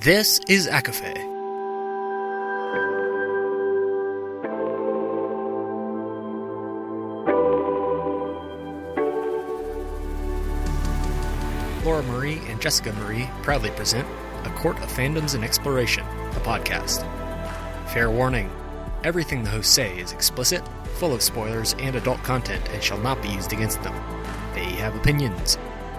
This is ACOFAE. Laura Marie and Jessica Marie proudly present A Court of Fandoms and Exploration, a podcast. Fair warning, everything the hosts say is explicit, full of spoilers and adult content and shall not be used against them. They have opinions.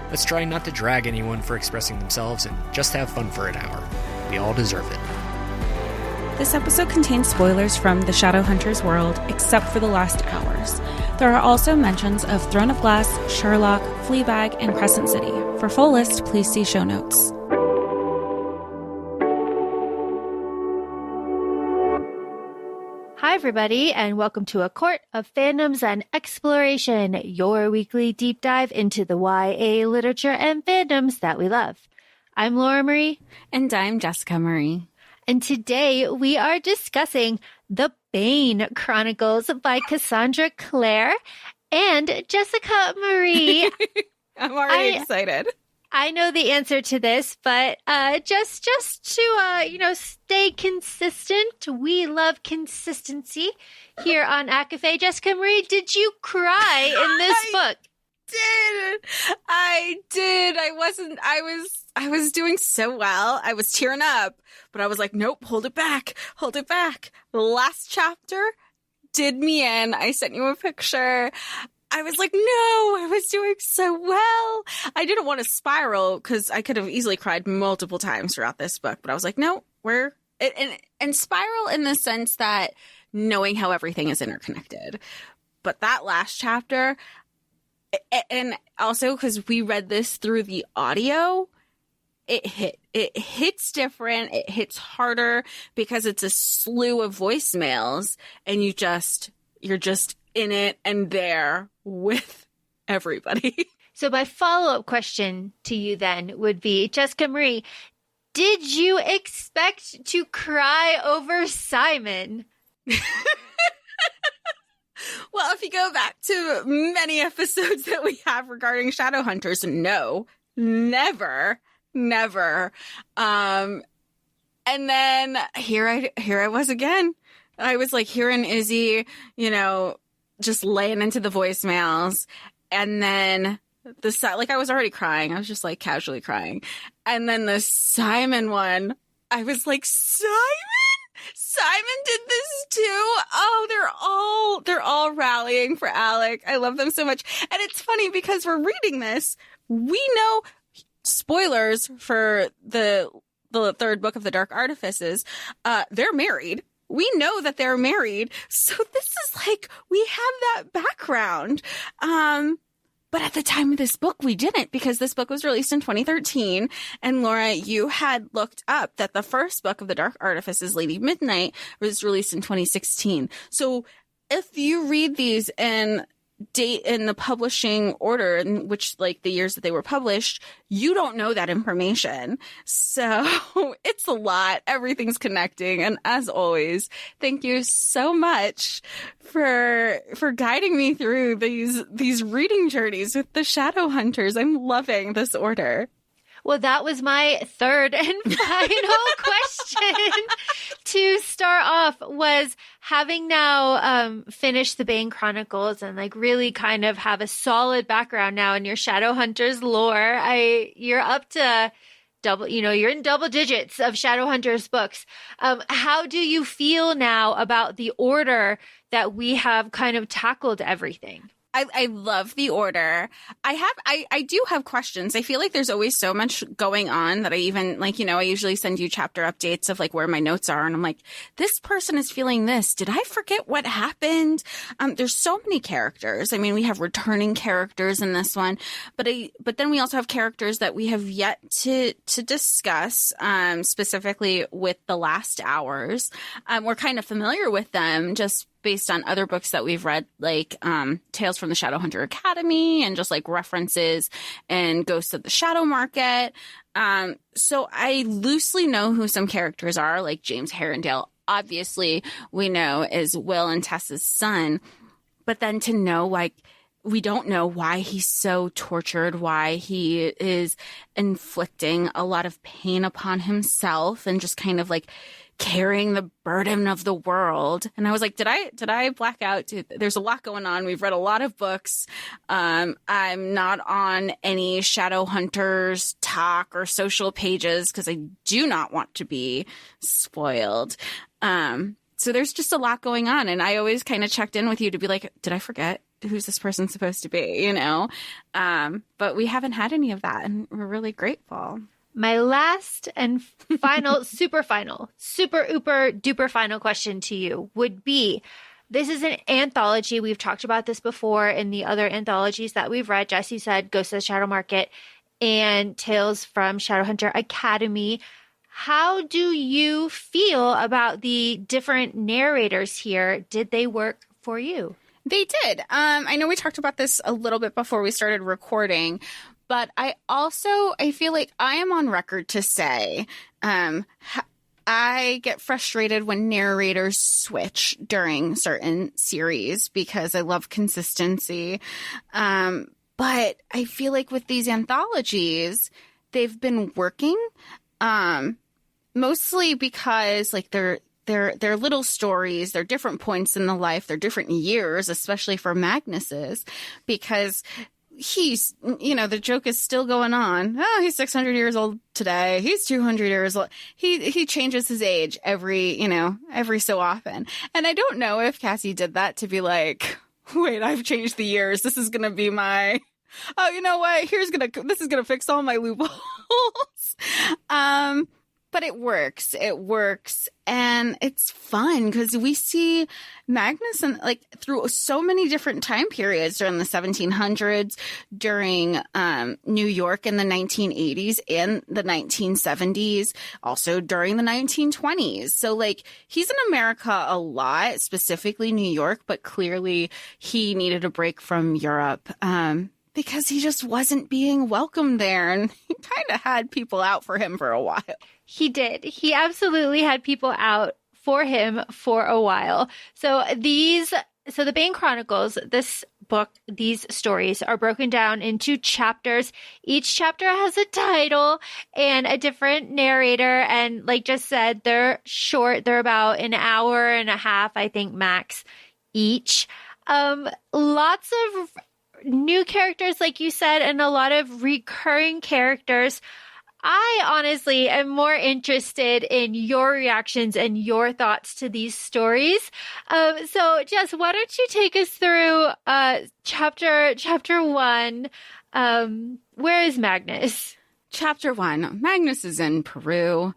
Let's try not to drag anyone for expressing themselves and just have fun for an hour. We all deserve it. This episode contains spoilers from the Shadowhunters World, except for the last hours. There are also mentions of Throne of Glass, Sherlock, Fleabag, and Crescent City. For full list, please see show notes. Hi, everybody, and welcome to A Court of Fandoms and Exploration, your weekly deep dive into the YA literature and fandoms that we love. I'm Laura Marie. And I'm Jessica Marie. And today we are discussing The Bane Chronicles by Cassandra Clare and Jessica Marie. I'm already excited. I know the answer to this, but just to stay consistent, we love consistency here on ACOFAE. Jessica Marie, did you cry in this book? I did. I was doing so well. I was tearing up, but I was like, nope, hold it back. The last chapter did me in. I sent you a picture. I was like, no, I was doing so well. I didn't want to spiral because I could have easily cried multiple times throughout this book, but I was like, no, and spiral in the sense that knowing how everything is interconnected. But that last chapter, and also because we read this through the audio, it hits different. It hits harder because it's a slew of voicemails and you're just in it and there with everybody. So my follow-up question to you then would be, Jessica Marie, did you expect to cry over Simon? Well, if you go back to many episodes that we have regarding Shadowhunters, no, never. And then here I was again. I was like hearing Izzy, just laying into the voicemails. And then I was already crying. I was just like casually crying. And then the Simon one, I was like, Simon did this too. Oh, they're all rallying for Alec. I love them so much. And it's funny because we're reading this. We know spoilers for the third book of the Dark Artifices. They're married. We know that they're married. So this is like, we have that background. But at the time of this book, we didn't, because this book was released in 2013. And Laura, you had looked up that the first book of the Dark Artifices, Lady Midnight, was released in 2016. So if you read these and date in the publishing order in which, like, the years that they were published, you don't know that information. So it's a lot. Everything's connecting. And as always, thank you so much for guiding me through these reading journeys with the Shadowhunters. I'm loving this order. Well, that was my third and final question to start off, was having now finished the Bane Chronicles and like really kind of have a solid background now in your Shadowhunters lore. You're up to you're in double digits of Shadowhunters books. How do you feel now about the order that we have kind of tackled everything? I love the order. I do have questions. I feel like there's always so much going on that I even I usually send you chapter updates of like where my notes are. And I'm like, this person is feeling this. Did I forget what happened? There's so many characters. I mean, we have returning characters in this one, but then we also have characters that we have yet to discuss, specifically with the last hours. We're kind of familiar with them just based on other books that we've read, like Tales from the Shadowhunter Academy and just like references and Ghosts of the Shadow Market. So I loosely know who some characters are, like James Herondale, obviously we know is Will and Tessa's son. But then to know, like, we don't know why he's so tortured, why he is inflicting a lot of pain upon himself and just kind of like carrying the burden of the world. And I was like, did I black out? There's a lot going on. We've read a lot of books. I'm not on any Shadowhunters talk or social pages because I do not want to be spoiled. So there's just a lot going on. And I always kind of checked in with you to be like, did I forget who's this person supposed to be, you know? But we haven't had any of that, and we're really grateful. My last and final, super ooper duper final question to you would be, this is an anthology. We've talked about this before in the other anthologies that we've read. Jesse said Ghost of the Shadow Market and Tales from Shadowhunter Academy. How do you feel about the different narrators here? Did they work for you? They did. I know we talked about this a little bit before we started recording, but I feel like I am on record to say I get frustrated when narrators switch during certain series because I love consistency. But I feel like with these anthologies, they've been working mostly because like they're little stories. They're different points in the life. They're different years, especially for Magnus's, because he's, you know, the joke is still going on. Oh, he's 600 years old today. He's 200 years old. He changes his age every so often. And I don't know if Cassie did that to be like, wait, I've changed the years. This is going to be my, oh, you know what? This is going to fix all my loopholes. But it works. It works. And it's fun because we see Magnus and through so many different time periods during the 1700s, during New York in the 1980s and the 1970s, also during the 1920s. So he's in America a lot, specifically New York, but clearly he needed a break from Europe. Because he just wasn't being welcomed there. And he kind of had people out for him for a while. He did. He absolutely had people out for him for a while. So the Bane Chronicles, this book, these stories are broken down into chapters. Each chapter has a title and a different narrator. And like just said, they're short. They're about an hour and a half, I think, max each. Lots of new characters, like you said, and a lot of recurring characters. I honestly am more interested in your reactions and your thoughts to these stories. So Jess, why don't you take us through chapter 1? Where is Magnus? Chapter 1. Magnus is in Peru,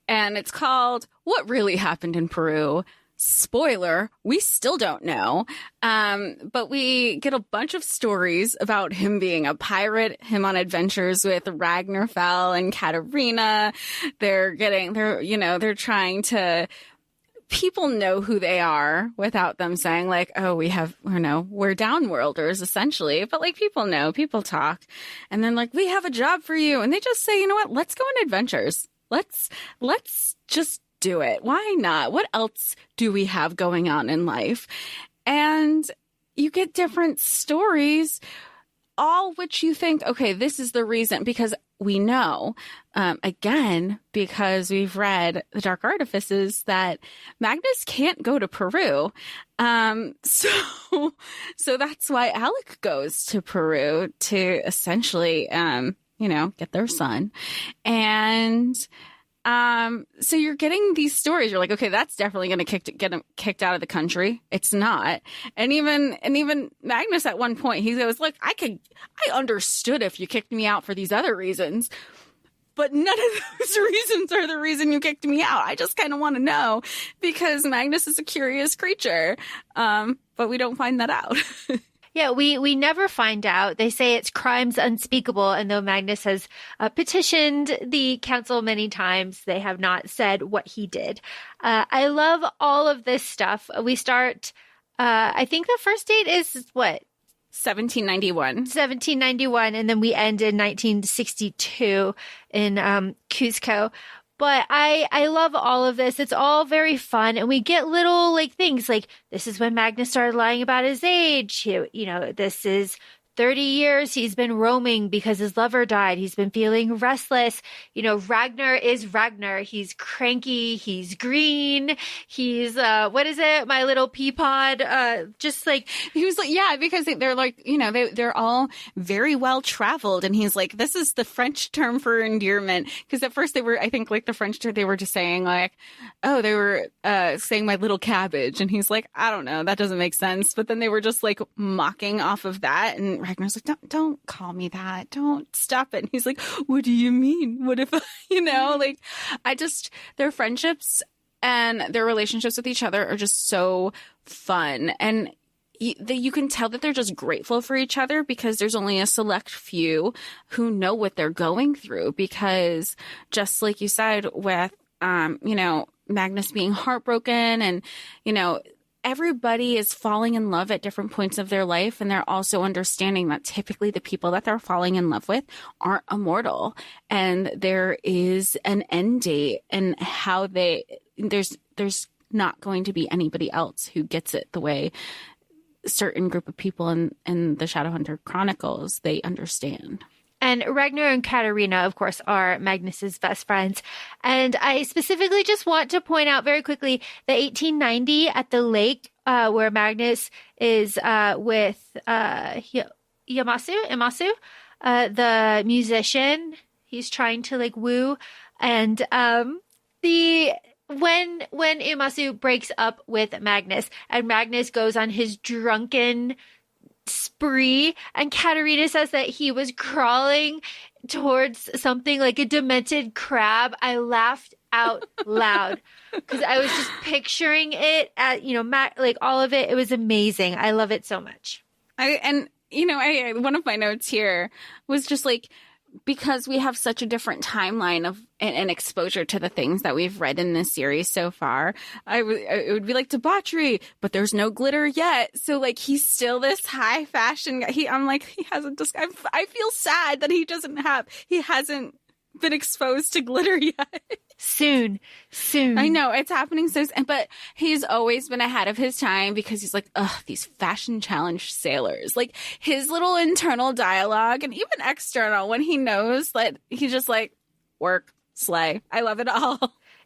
and it's called What Really Happened in Peru. Spoiler, we still don't know. But we get a bunch of stories about him being a pirate, him on adventures with Ragnarfell and Katarina. They're trying to, people know who they are without them saying we're downworlders essentially. But people know, people talk. And then we have a job for you. And they just say, you know what, let's go on adventures. Let's just do it. Why not? What else do we have going on in life? And you get different stories, all which you think, okay, this is the reason, because we know, again, because we've read The Dark Artifices, that Magnus can't go to Peru. So that's why Alec goes to Peru to essentially, get their son. And so you're getting these stories. You're like, okay, that's definitely going to get him kicked out of the country. It's not. And even Magnus at one point, he goes, look, I understood if you kicked me out for these other reasons, but none of those reasons are the reason you kicked me out. I just kind of want to know, because Magnus is a curious creature. But we don't find that out. Yeah, we never find out. They say it's crimes unspeakable, and though Magnus has petitioned the council many times, they have not said what he did. I love all of this stuff. We start, I think the first date is what? 1791. 1791, and then we end in 1962 in Cuzco. But I love all of this. It's all very fun. And we get little like things like this is when Magnus started lying about his age. This is 30 years he's been roaming because his lover died. He's been feeling restless. Ragnar is Ragnar. He's cranky. He's green. He's, what is it? My little pea pod. Just like, he was like, yeah, because they're like, they're all very well traveled. And he's like, this is the French term for endearment. Because at first I think like the French term, they were just saying like, oh, they were saying my little cabbage. And he's like, I don't know. That doesn't make sense. But then they were just like mocking off of that. And Ragnar's like, don't call me that. Don't stop it. And he's like, what do you mean? What if, like their friendships and their relationships with each other are just so fun. And you can tell that they're just grateful for each other because there's only a select few who know what they're going through. Because just like you said with, Magnus being heartbroken and, everybody is falling in love at different points of their life. And they're also understanding that typically the people that they're falling in love with aren't immortal. And there is an end date and how there's not going to be anybody else who gets it the way certain group of people in the Shadowhunter Chronicles, they understand. And Ragnar and Katarina, of course, are Magnus's best friends. And I specifically just want to point out very quickly the 1890 at the lake where Magnus is with Yamasu, the musician. He's trying to like woo. And when Yamasu breaks up with Magnus and Magnus goes on his drunken spree and Katarina says that he was crawling towards something like a demented crab, I laughed out loud because I was just picturing it at, like all of it. It was amazing. I love it so much. One of my notes here was just like, because we have such a different timeline of and exposure to the things that we've read in this series so far, it would be like debauchery, but there's no glitter yet. So like he's still this high fashion guy. I'm like, he hasn't. I feel sad that he hasn't been exposed to glitter yet. Soon. I know it's happening so, but he's always been ahead of his time because he's like, ugh, these fashion challenged sailors. Like his little internal dialogue and even external when he knows that he's just like, work, slay. I love it all.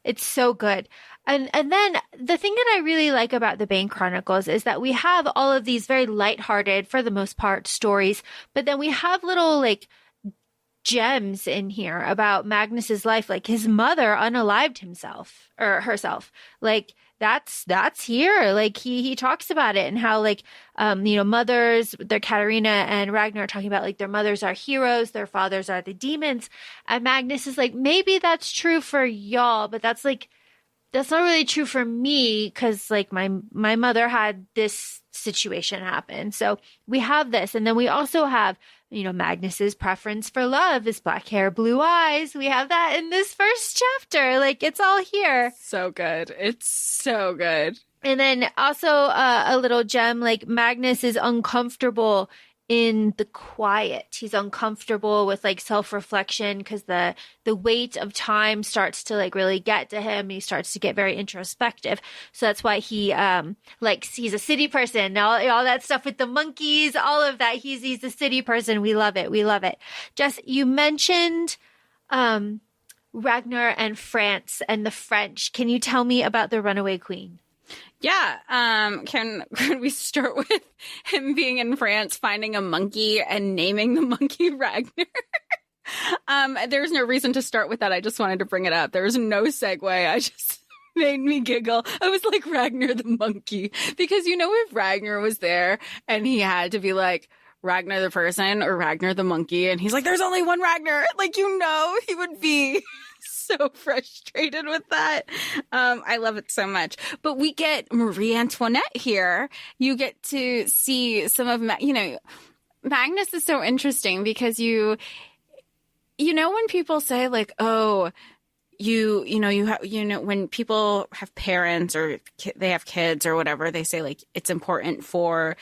It's so good. And then the thing that I really like about the Bane Chronicles is that we have all of these very lighthearted, for the most part, stories, but then we have little like gems in here about Magnus's life. Like his mother unalived herself. Like that's here. Like he talks about it and how like, mothers, their Katarina and Ragnar are talking about like their mothers are heroes, their fathers are the demons. And Magnus is like, maybe that's true for y'all, but that's not really true for me. Cause like my mother had this situation happen. So we have this. And then we also have, Magnus's preference for love is black hair, blue eyes. We have that in this first chapter. Like it's all here. So good. It's so good. And then also a little gem, like Magnus is uncomfortable in the quiet. He's uncomfortable with like self-reflection because the weight of time starts to like really get to him. He starts to get very introspective. So that's why he he's a city person. All that stuff with the monkeys, all of that. He's a city person. We love it. We love it. Jess, you mentioned Ragnar and France and the French. Can you tell me about the Runaway Queen? Yeah. Can we start with him being in France, finding a monkey and naming the monkey Ragnar? There's no reason to start with that. I just wanted to bring it up. There was no segue. I just made me giggle. I was like, Ragnar the monkey. Because if Ragnar was there and he had to be like, Ragnar the person or Ragnar the monkey, and he's like, there's only one Ragnar. Like, he would be so frustrated with that. I love it so much. But we get Marie Antoinette here. You get to see some of, Magnus is so interesting because when people say like, oh, when people have parents or they have kids or whatever, they say like, it's important for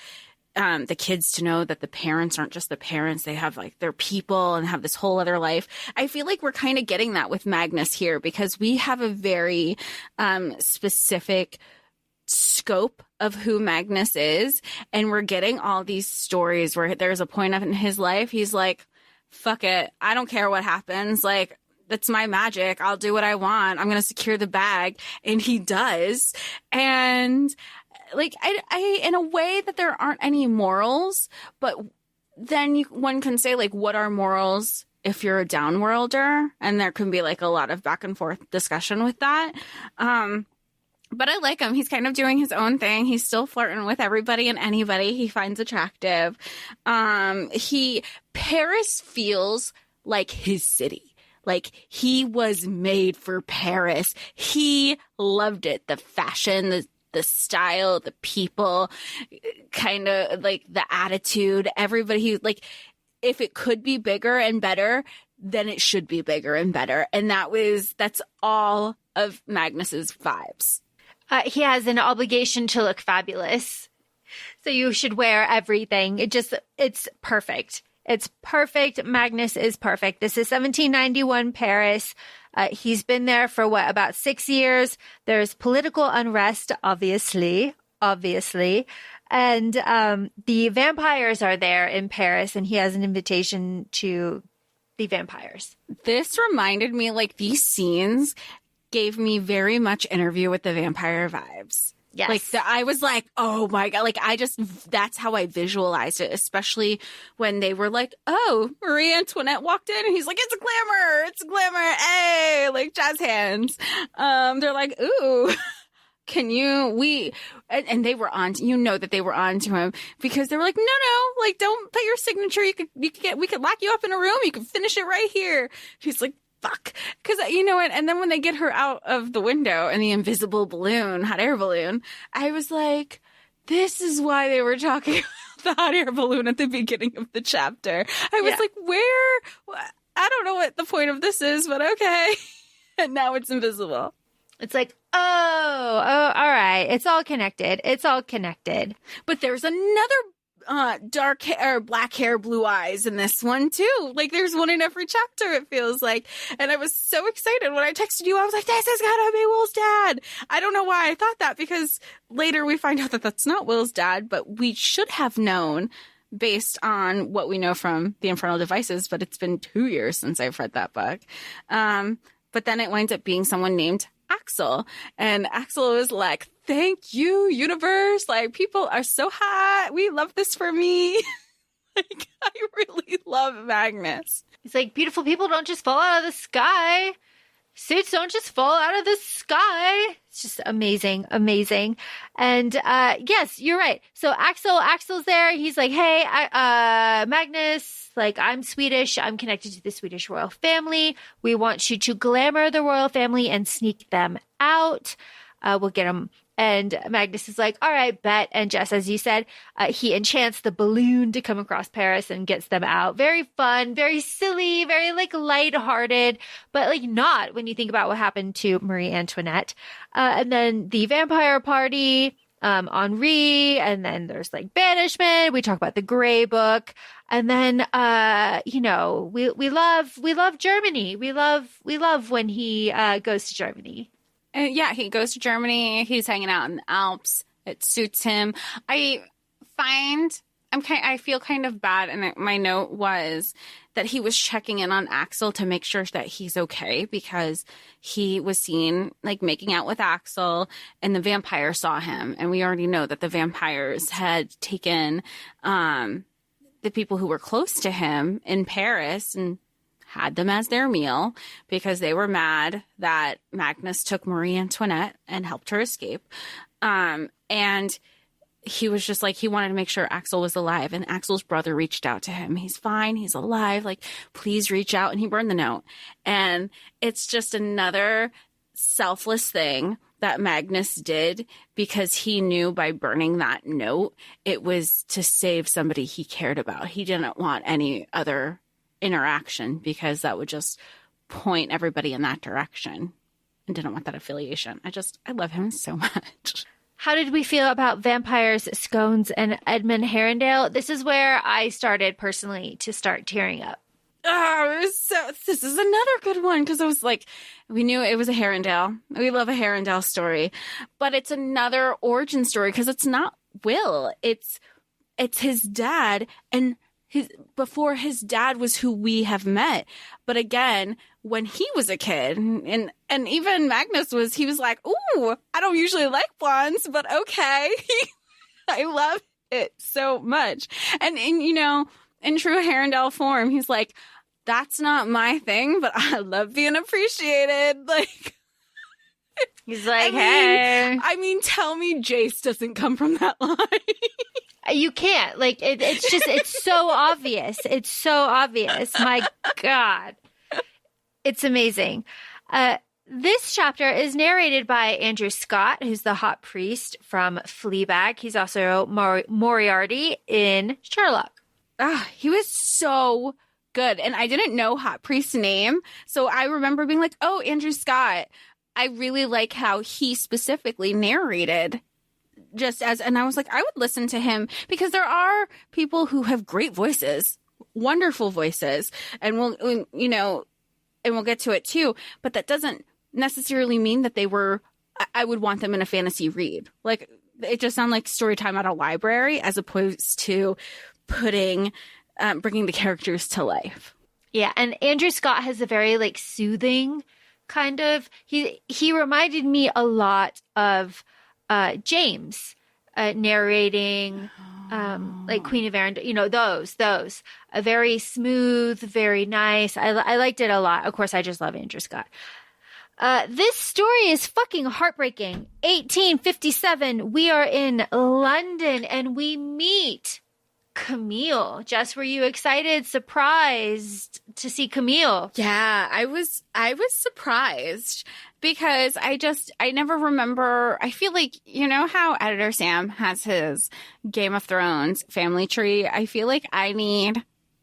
the kids to know that the parents aren't just the parents. They have like their people and have this whole other life. I feel like we're kind of getting that with Magnus here because we have a very specific scope of who Magnus is. And we're getting all these stories where there's a point in his life. He's like, fuck it. I don't care what happens. Like, that's my magic. I'll do what I want. I'm going to secure the bag. And he does. And like, I in a way that there aren't any morals, but then one can say, like, what are morals if you're a downworlder? And there can be like a lot of back and forth discussion with that. But I like him. He's kind of doing his own thing. He's still flirting with everybody and anybody he finds attractive. Paris feels like his city. Like, he was made for Paris. He loved it. The fashion, the style, the people, kind of like the attitude, everybody. Like, if it could be bigger and better, then it should be bigger and better. And that's all of Magnus's vibes. He has an obligation to look fabulous. So you should wear everything. It's perfect. It's perfect. Magnus is perfect. This is 1791 Paris. He's been there for about 6 years. There's political unrest, obviously. And the vampires are there in Paris, and he has an invitation to the vampires. This reminded me, like, these scenes gave me very much Interview with the Vampire vibes. Yes. Like, I was like, oh my God. Like, that's how I visualized it, especially when they were like, oh, Marie Antoinette walked in and he's like, it's a glamour. Hey, like jazz hands. They're like, ooh, and they were on, that they were on to him because they were like, no, like, don't put your signature. We could lock you up in a room. You could finish it right here. She's like, fuck. Because, and then when they get her out of the window and the invisible balloon, hot air balloon, I was like, this is why they were talking about the hot air balloon at the beginning of the chapter. I was like, I don't know what the point of this is, but okay. And now it's invisible. It's like, oh, all right. It's all connected. But there's another dark hair, black hair, blue eyes in this one too. Like, there's one in every chapter, it feels like. And I was so excited when I texted you. I was like, this has got to be Will's dad. I don't know why I thought that, because later we find out that that's not Will's dad, but we should have known based on what we know from the Infernal Devices. But it's been 2 years since I've read that book. But then it winds up being someone named Axel. And Axel was like, thank you, universe. Like, people are so hot. We love this for me. Like, I really love Magnus. It's like, beautiful people don't just fall out of the sky. Suits don't just fall out of the sky. It's just amazing. And yes, you're right. So Axel's there. He's like, hey, Magnus, like, I'm Swedish. I'm connected to the Swedish royal family. We want you to glamour the royal family and sneak them out. We'll get them. And Magnus is like, all right, bet. And just as you said, he enchants the balloon to come across Paris and gets them out. Very fun, very silly, very like lighthearted, but like not when you think about what happened to Marie Antoinette. And then the vampire party, Henri, and then there's like banishment. We talk about the Gray Book. And then, we love Germany. We love when he goes to Germany. Yeah, he goes to Germany. He's hanging out in the Alps. It suits him. I feel kind of bad, and my note was that he was checking in on Axel to make sure that he's okay, because he was seen like making out with Axel, and the vampire saw him, and we already know that the vampires had taken the people who were close to him in Paris and had them as their meal because they were mad that Magnus took Marie Antoinette and helped her escape. And he was just like, he wanted to make sure Axel was alive, and Axel's brother reached out to him. He's fine. He's alive. Like, please reach out. And he burned the note. And it's just another selfless thing that Magnus did, because he knew by burning that note, it was to save somebody he cared about. He didn't want any other interaction, because that would just point everybody in that direction, and didn't want that affiliation. I love him so much. How did we feel about vampires, scones, and Edmund Herondale? This is where I started personally to start tearing up. Oh, this is another good one because I was like, we knew it was a Herondale. We love a Herondale story, but it's another origin story because it's not Will. It's his dad, and before his dad was who we have met. But again, when he was a kid, and even Magnus he was like, ooh, I don't usually like blondes, but okay. I love it so much. And in true Herondale form, he's like, that's not my thing, but I love being appreciated. Like, he's like, hey. I mean, tell me Jace doesn't come from that line. You can't. Like, it's so obvious. It's so obvious. My God. It's amazing. This chapter is narrated by Andrew Scott, who's the hot priest from Fleabag. He's also Moriarty in Sherlock. He was so good. And I didn't know Hot Priest's name. So I remember being like, oh, Andrew Scott. I really like how he specifically narrated and I was like, I would listen to him because there are people who have great voices, wonderful voices. And we'll get to it too. But that doesn't necessarily mean that I would want them in a fantasy read. Like, it just sounds like story time at a library as opposed to bringing the characters to life. Yeah, and Andrew Scott has a very like soothing kind of. He reminded me a lot of James narrating like Queen of Arendelle. Those a very smooth, very nice. I liked it a lot. Of course, I just love Andrew Scott. This story is fucking heartbreaking. 1857. We are in London and we meet Camille. Jess, were you excited, surprised to see Camille? Yeah, I was surprised because I never remember. I feel like, how Editor Sam has his Game of Thrones family tree. I feel like I need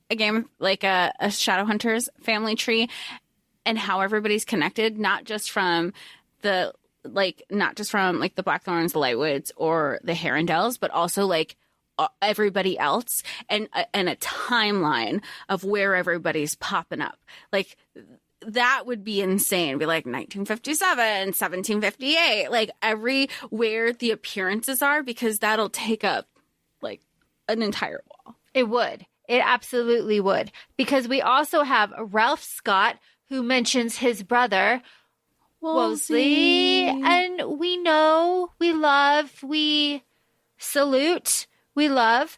a Shadowhunters family tree and how everybody's connected, not just from the Blackthorns, the Lightwoods, or the Herondales, but also like everybody else and a timeline of where everybody's popping up. Like, that would be insane. Be like 1957, 1758, like everywhere the appearances are, because that'll take up like an entire wall. It would. It absolutely would. Because we also have Ralph Scott, who mentions his brother, Wolsey. And we know, we love, we salute, we love.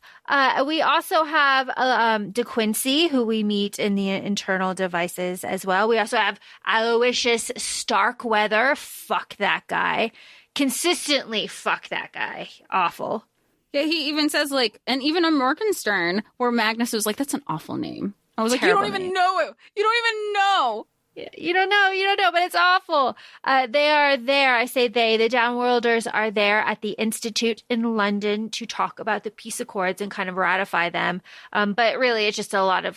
We also have De Quincey, who we meet in the Internal Devices as well. We also have Aloysius Starkweather. Fuck that guy. Consistently fuck that guy. Awful. Yeah, he even says and even a Morgenstern, where Magnus was like, that's an awful name. I was Terrible like, you don't even know it. You don't even know. You don't know, but it's awful. They are there. I say they. The Downworlders are there at the Institute in London to talk about the peace accords and kind of ratify them. But really, it's just a lot of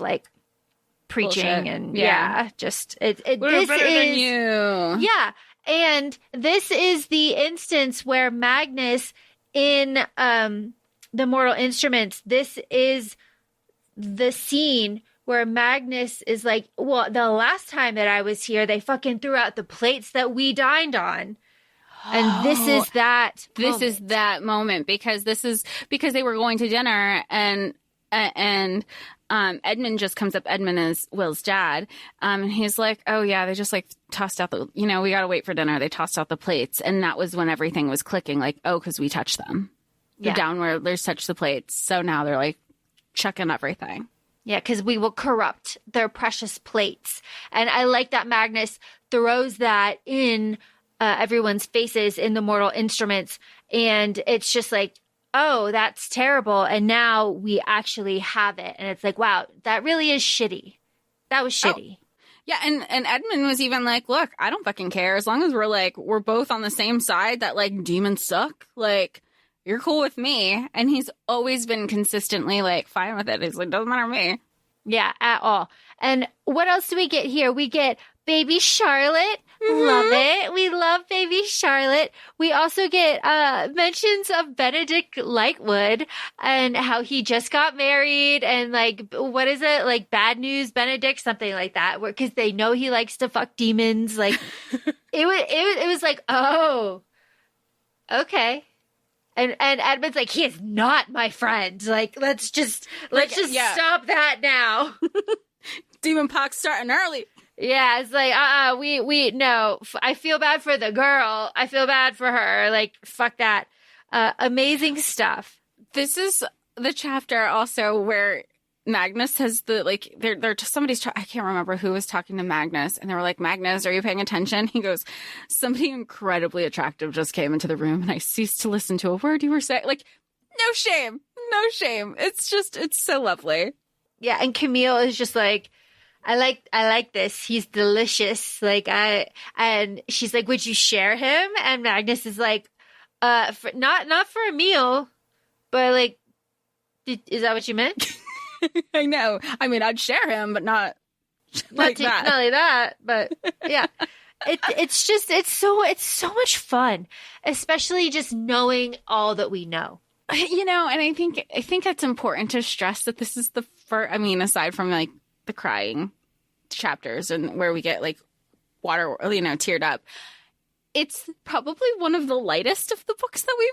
preaching. Bullshit. And just we're better than you. Yeah, and this is the instance where Magnus in the Mortal Instruments. This is the scene where Magnus is like, well, the last time that I was here, they fucking threw out the plates that we dined on. And this is that moment. This is that moment because they were going to dinner and Edmund just comes up. Edmund is Will's dad. And he's like, oh yeah, they just tossed out we got to wait for dinner. They tossed out the plates. And that was when everything was clicking, because we touched them. The Downworlders touched the plates. So now they're chucking everything. Yeah, because we will corrupt their precious plates. And I like that Magnus throws that in everyone's faces in the Mortal Instruments. And it's just oh, that's terrible. And now we actually have it. And it's wow, that really is shitty. That was shitty. Oh. Yeah, and Edmund was even look, I don't fucking care. As long as we're both on the same side that demons suck. You're cool with me. And he's always been consistently fine with it. He's doesn't matter to me. Yeah, at all. And what else do we get here? We get baby Charlotte, Love it. We love baby Charlotte. We also get mentions of Benedict Lightwood and how he just got married and like, what is it? Like bad news Benedict, something like that. Because they know he likes to fuck demons. Like it was like, oh, okay. And Edmund's like, he is not my friend. Like, let's just stop that now. Demon pox starting early. Yeah, it's like, we no. I feel bad for the girl. I feel bad for her. Like, fuck that. Amazing stuff. This is the chapter also where Magnus has the, like, I can't remember who was talking to Magnus, and they were like, Magnus, are you paying attention? He goes, somebody incredibly attractive just came into the room, and I ceased to listen to a word you were saying. Like, no shame. No shame. It's so lovely. Yeah, and Camille is just like, I like this. He's delicious. Like and she's like, would you share him? And Magnus is like, not for a meal, but like, is that what you meant? I know. I mean, I'd share him, but not like that. Not like that, but yeah. It's so much fun, especially just knowing all that we know. You know, and I think that's important to stress that this is the first, I mean, aside from like the crying chapters and where we get like water, you know, teared up, it's probably one of the lightest of the books that we've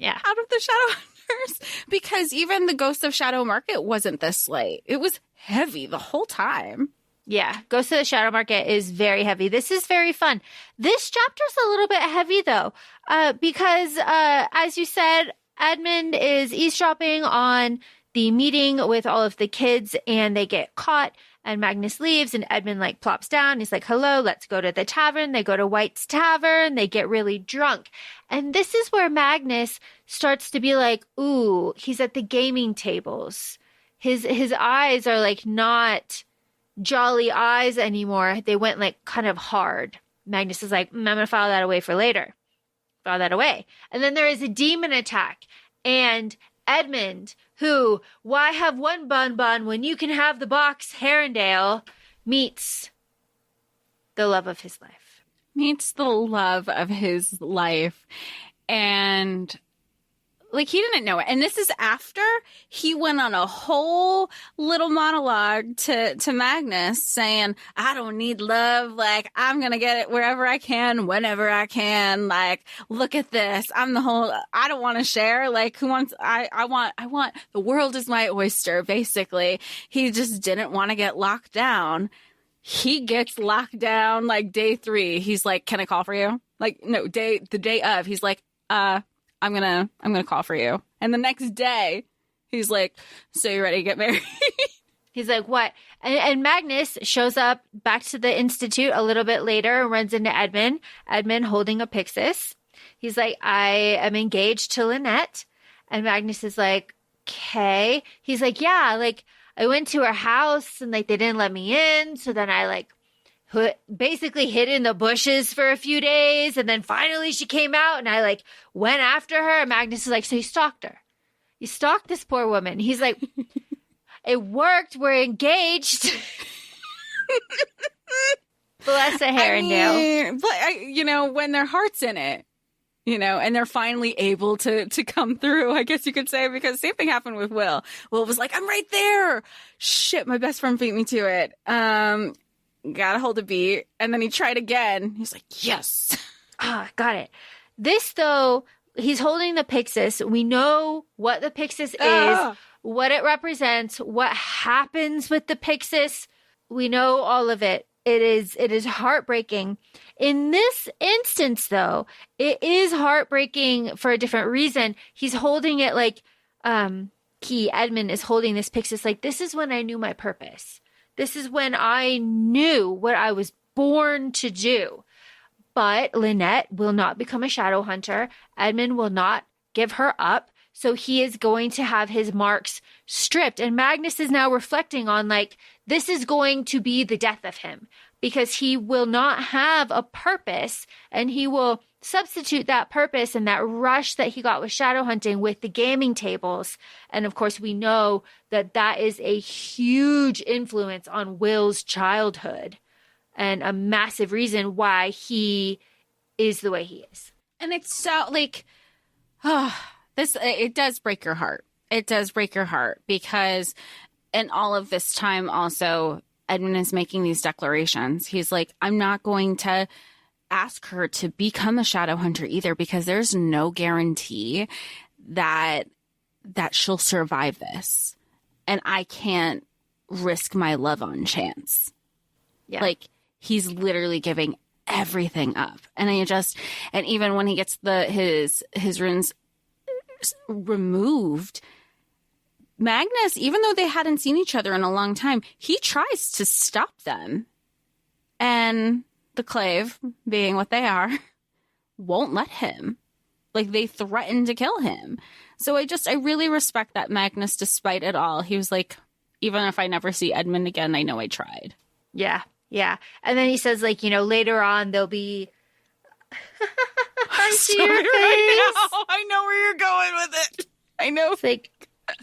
read out of the Shadowhunters, because even the Ghost of Shadow Market wasn't this light. It was heavy the whole time. Yeah, Ghost of the Shadow Market is very heavy. This is very fun. This chapter's a little bit heavy though, because as you said, Edmund is eavesdropping on the meeting with all of the kids, and they get caught, and Magnus leaves, and Edmund like plops down. He's like, hello, let's go to the tavern. They go to White's Tavern. They get really drunk. And this is where Magnus starts to be like, ooh, he's at the gaming tables. His eyes are like not jolly eyes anymore. They went like kind of hard. Magnus is like, I'm going to file that away for later. File that away. And then there is a demon attack, and Edmund, who, why have one bun when you can have the box Herondale, meets the love of his life. And like, he didn't know it. And this is after he went on a whole little monologue to Magnus saying, I don't need love. Like, I'm going to get it wherever I can, whenever I can. Like, look at this. I don't want to share. Like, I want, the world is my oyster, basically. He just didn't want to get locked down. He gets locked down like day 3. He's like, can I call for you? Like, no, the day of, he's like, I'm gonna call for you. And the next day, he's like, so you ready to get married? He's like, what? And Magnus shows up back to the Institute a little bit later and runs into Edmund. Edmund holding a Pyxis. He's like, I am engaged to Lynette. And Magnus is like, okay. He's like, yeah, like, I went to her house and like they didn't let me in. So then I like basically hid in the bushes for a few days, and then finally she came out, and I like went after her. And Magnus is like, so you stalked her? You stalked this poor woman? He's like, it worked. We're engaged. Bless a Herondale. You know, when their heart's in it, you know, and they're finally able to come through, I guess you could say, because same thing happened with Will. Will was like, I'm right there. Shit, my best friend beat me to it. Got a hold of beat, and then he tried again. He's like, yes. Got it. This, though, he's holding the Pyxis. We know what the Pyxis is, what it represents, what happens with the Pyxis. We know all of it. It is heartbreaking. In this instance, though, it is heartbreaking for a different reason. He's holding it like, Edmund is holding this Pyxis like, this is when I knew my purpose. This is when I knew what I was born to do. But Lynette will not become a shadow hunter. Edmund will not give her up. So he is going to have his marks stripped. And Magnus is now reflecting on like, this is going to be the death of him, because he will not have a purpose, and he will substitute that purpose and that rush that he got with shadow hunting with the gaming tables. And of course, we know that that is a huge influence on Will's childhood. and a massive reason why he is the way he is. And it's so like, it does break your heart. It does break your heart because in all of this time also, Edmund is making these declarations. He's like, I'm not going to ask her to become a shadow hunter either because there's no guarantee that she'll survive this. And I can't risk my love on chance. Yeah. Like, he's literally giving everything up. And even when he gets his runes removed, Magnus, even though they hadn't seen each other in a long time, he tries to stop them. And the Clave, being what they are, won't let him. Like, they threaten to kill him. So I really respect that Magnus, despite it all. He was like, even if I never see Edmund again, I know I tried. Yeah. Yeah. And then he says, like, later on there'll be I see your face. Right now. I know where you're going with it. I know. It's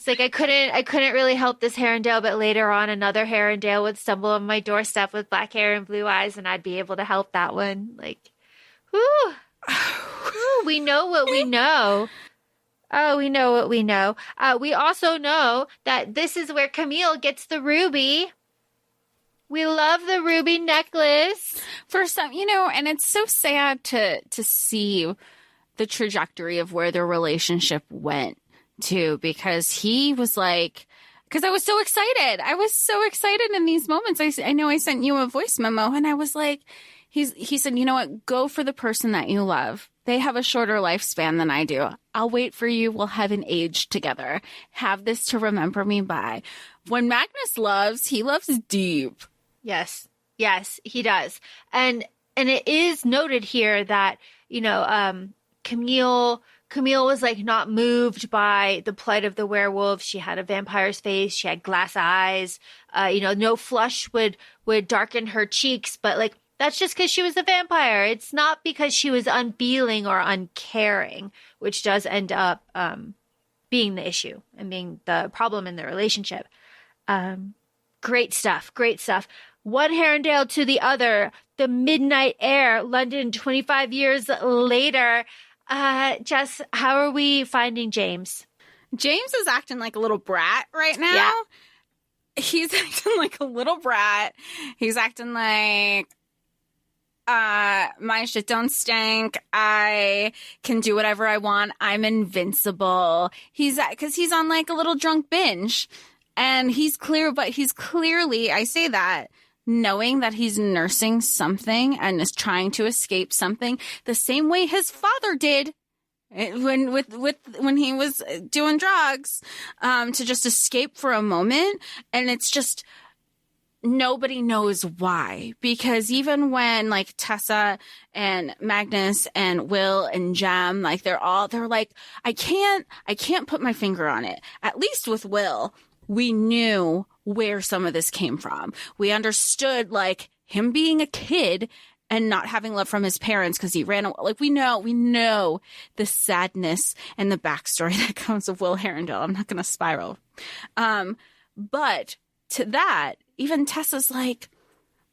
like I couldn't really help this Herondale, but later on another Herondale would stumble on my doorstep with black hair and blue eyes, and I'd be able to help that one. Like, whoo. We know what we know. Oh, we know what we know. We also know that this is where Camille gets the ruby. We love the ruby necklace. For some, and it's so sad to see the trajectory of where their relationship went to, because he was like, because I was so excited. I was so excited in these moments. I know I sent you a voice memo and I was like, he said, you know what, go for the person that you love. They have a shorter lifespan than I do. I'll wait for you. We'll have an age together. Have this to remember me by. When Magnus loves, he loves deep. Yes, he does. And it is noted here that, Camille was like not moved by the plight of the werewolf. She had a vampire's face. She had glass eyes. No flush would darken her cheeks, but like, that's just because she was a vampire. It's not because she was unfeeling or uncaring, which does end up being the issue and being the problem in the relationship. Great stuff. One Herondale to the other. The Midnight Air, London, 25 years later. Jess, how are we finding James? James is acting like a little brat right now. Yeah. He's acting like a little brat. He's acting like, my shit don't stink. I can do whatever I want. I'm invincible. Because he's on like a little drunk binge. And he's clearly, I say that, knowing that he's nursing something and is trying to escape something the same way his father did when he was doing drugs, to just escape for a moment. And it's just, nobody knows why, because even when like Tessa and Magnus and Will and Jem, like they're like, I can't put my finger on it. At least with Will, we knew where some of this came from. We understood like him being a kid and not having love from his parents because he ran away. Like we know the sadness and the backstory that comes with Will Herondale. I'm not going to spiral. But to that, even Tessa's like,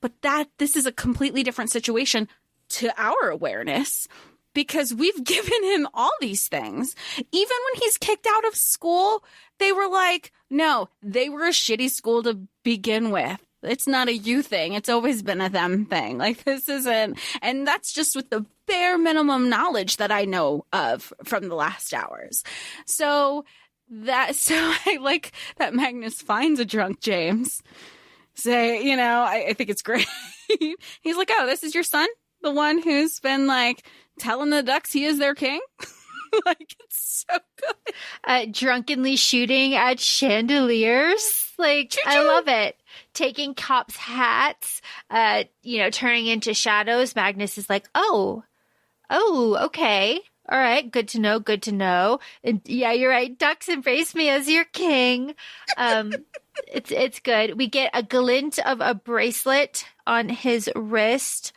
but this is a completely different situation to our awareness, because we've given him all these things. Even when he's kicked out of school, they were like, no, they were a shitty school to begin with. It's not a you thing. It's always been a them thing. Like this isn't, and that's just with the bare minimum knowledge that I know of from the last hours. So I like that Magnus finds a drunk James. Say, I think it's great. He's like, oh, this is your son? The one who's been like telling the ducks he is their king? Like, it's so good. Drunkenly shooting at chandeliers. Like, choo-choo. I love it. Taking cops' hats, turning into shadows. Magnus is like, oh, okay. All right. Good to know. And yeah, you're right. Ducks embrace me as your king. It's good. We get a glint of a bracelet on his wrist.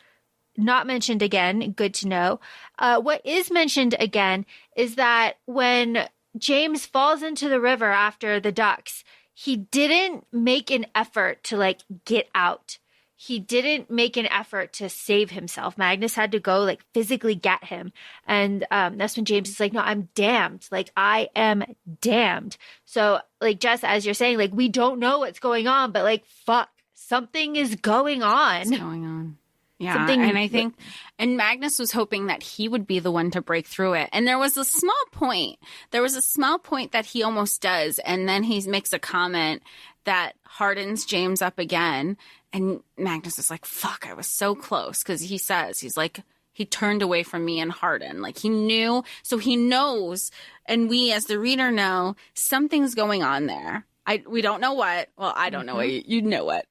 Not mentioned again. Good to know. What is mentioned again is that when James falls into the river after the ducks, he didn't make an effort to like get out. he didn't make an effort to save himself. Magnus had to go like physically get him. And that's when James is like, no, I'm damned. Like, I am damned. So like, Jess, as you're saying, like, we don't know what's going on, but like, fuck, something is going on. What's going on? Yeah, and I think, and Magnus was hoping that he would be the one to break through it. And there was a small point that he almost does. And then he makes a comment that hardens James up again. And Magnus is like, fuck, I was so close. Because he's like, he turned away from me and hardened. Like, he knew, so he knows, and we as the reader know, something's going on there. We don't know what. Well, I don't know what. You know what.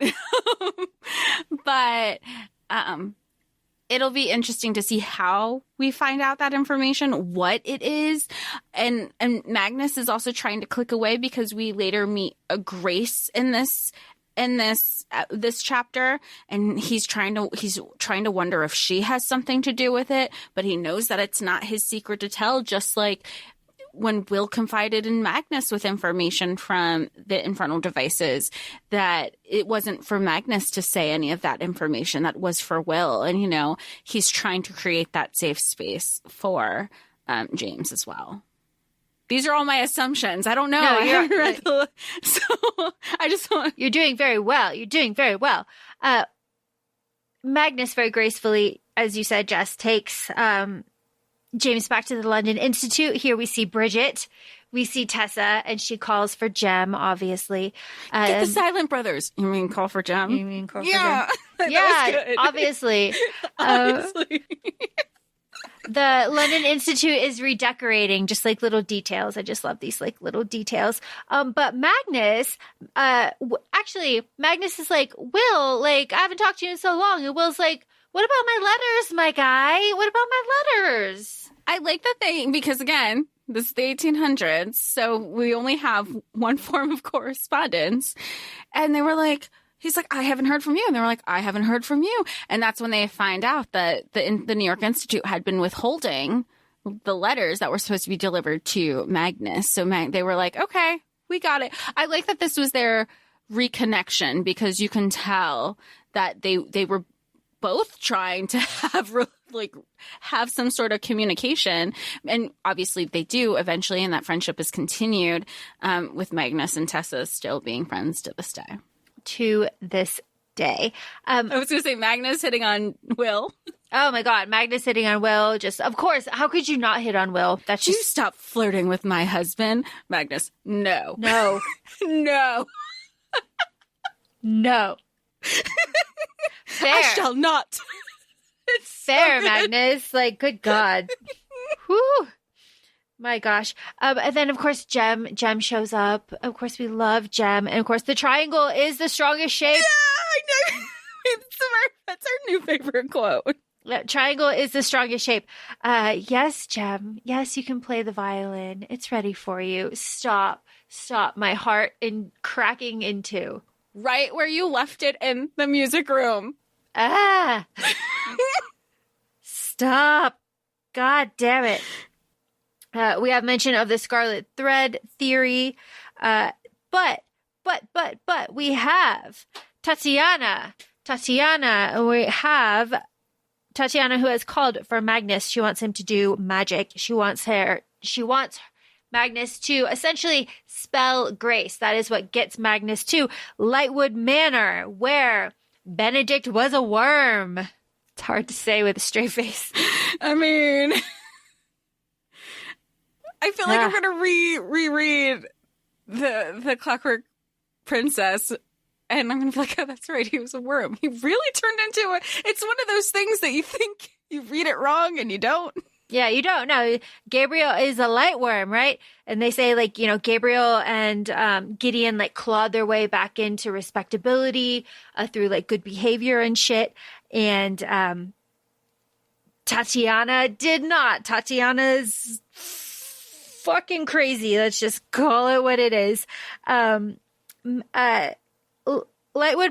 But it'll be interesting to see how we find out that information, what it is. And Magnus is also trying to click away because we later meet a Grace in this chapter, and he's trying to wonder if she has something to do with it, but he knows that it's not his secret to tell, just like when Will confided in Magnus with information from the infernal devices, that it wasn't for Magnus to say any of that information, that was for Will. And, you know, he's trying to create that safe space for James as well. These are all my assumptions. I don't know. No, I haven't read the... So I just want... You're doing very well. You're doing very well. Magnus very gracefully, as you said, Jess, takes James back to the London Institute. Here we see Bridget. We see Tessa, and she calls for Jem, obviously. Get the Silent Brothers. You mean call for Jem? You mean call for Jem? Yeah, obviously. Obviously. The London Institute is redecorating, just like little details. I just love these like little details. But Magnus, actually, Magnus is like, Will, like, I haven't talked to you in so long. And Will's like, what about my letters, my guy? What about my letters? I like that because again, this is the 1800s, so we only have one form of correspondence. And they were like, he's like, I haven't heard from you. And they were like, I haven't heard from you. And that's when they find out that the New York Institute had been withholding the letters that were supposed to be delivered to Magnus. So they were like, okay, we got it. I like that this was their reconnection, because you can tell that they were both trying to have some sort of communication. And obviously they do eventually, and that friendship is continued with Magnus and Tessa still being friends to this day. To this day. I was going to say Magnus hitting on Will. Oh my God, Magnus hitting on Will. Just, of course, how could you not hit on Will? That's just... You stop flirting with my husband. Magnus, no. No. No. No. Fair. I shall not. It's fair, so Magnus. Like, good God. Whew. My gosh. And then, of course, Jem shows up. Of course, we love Jem. And, of course, the triangle is the strongest shape. Yeah, I know. That's our new favorite quote. Triangle is the strongest shape. Yes, Jem. Yes, you can play the violin. It's ready for you. Stop. My heart in cracking in two. Right where you left it in the music room. Ah. Stop. God damn it. We have mention of the Scarlet Thread theory. But we have Tatiana. We have Tatiana, who has called for Magnus. She wants him to do magic. She wants Magnus to essentially spell grace. That is what gets Magnus to Lightwood Manor, where Benedict was a worm. It's hard to say with a straight face. I mean, I feel like I'm going to reread the Clockwork Princess, and I'm going to be like, oh, that's right, he was a worm. He really turned into a... It's one of those things that you think you read it wrong and you don't. Yeah, you don't know. Gabriel is a light worm, right? And they say, like, you know, Gabriel and Gideon, like, clawed their way back into respectability through, like, good behavior and shit. And Tatiana did not. Tatiana's fucking crazy. Let's just call it what it is. Lightwood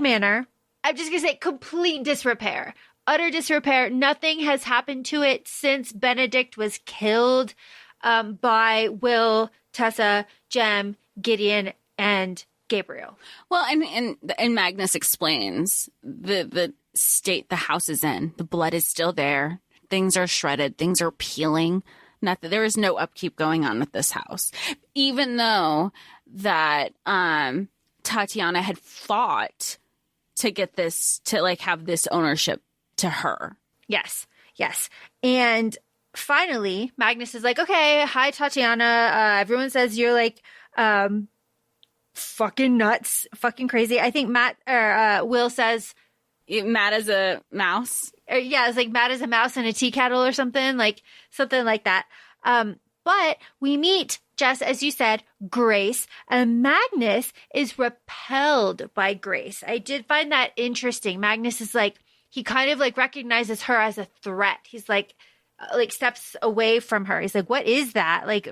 Manor, I'm just going to say complete disrepair. Utter disrepair. Nothing has happened to it since Benedict was killed by Will, Tessa, Jem, Gideon, and Gabriel. Well, and Magnus explains the state the house is in. The blood is still there. Things are shredded. Things are peeling. There is no upkeep going on with this house, even though that Tatiana had fought to get this, to like have this ownership to her. Yes. And finally, Magnus is like, okay, hi, Tatiana. Everyone says you're like fucking nuts, fucking crazy. I think Will says, mad as a mouse. It's like mad as a mouse in a tea kettle or something like that. But we meet, Jess, as you said, Grace, and Magnus is repelled by Grace. I did find that interesting. Magnus is like, he kind of like recognizes her as a threat. He's like steps away from her. He's like, what is that? Like,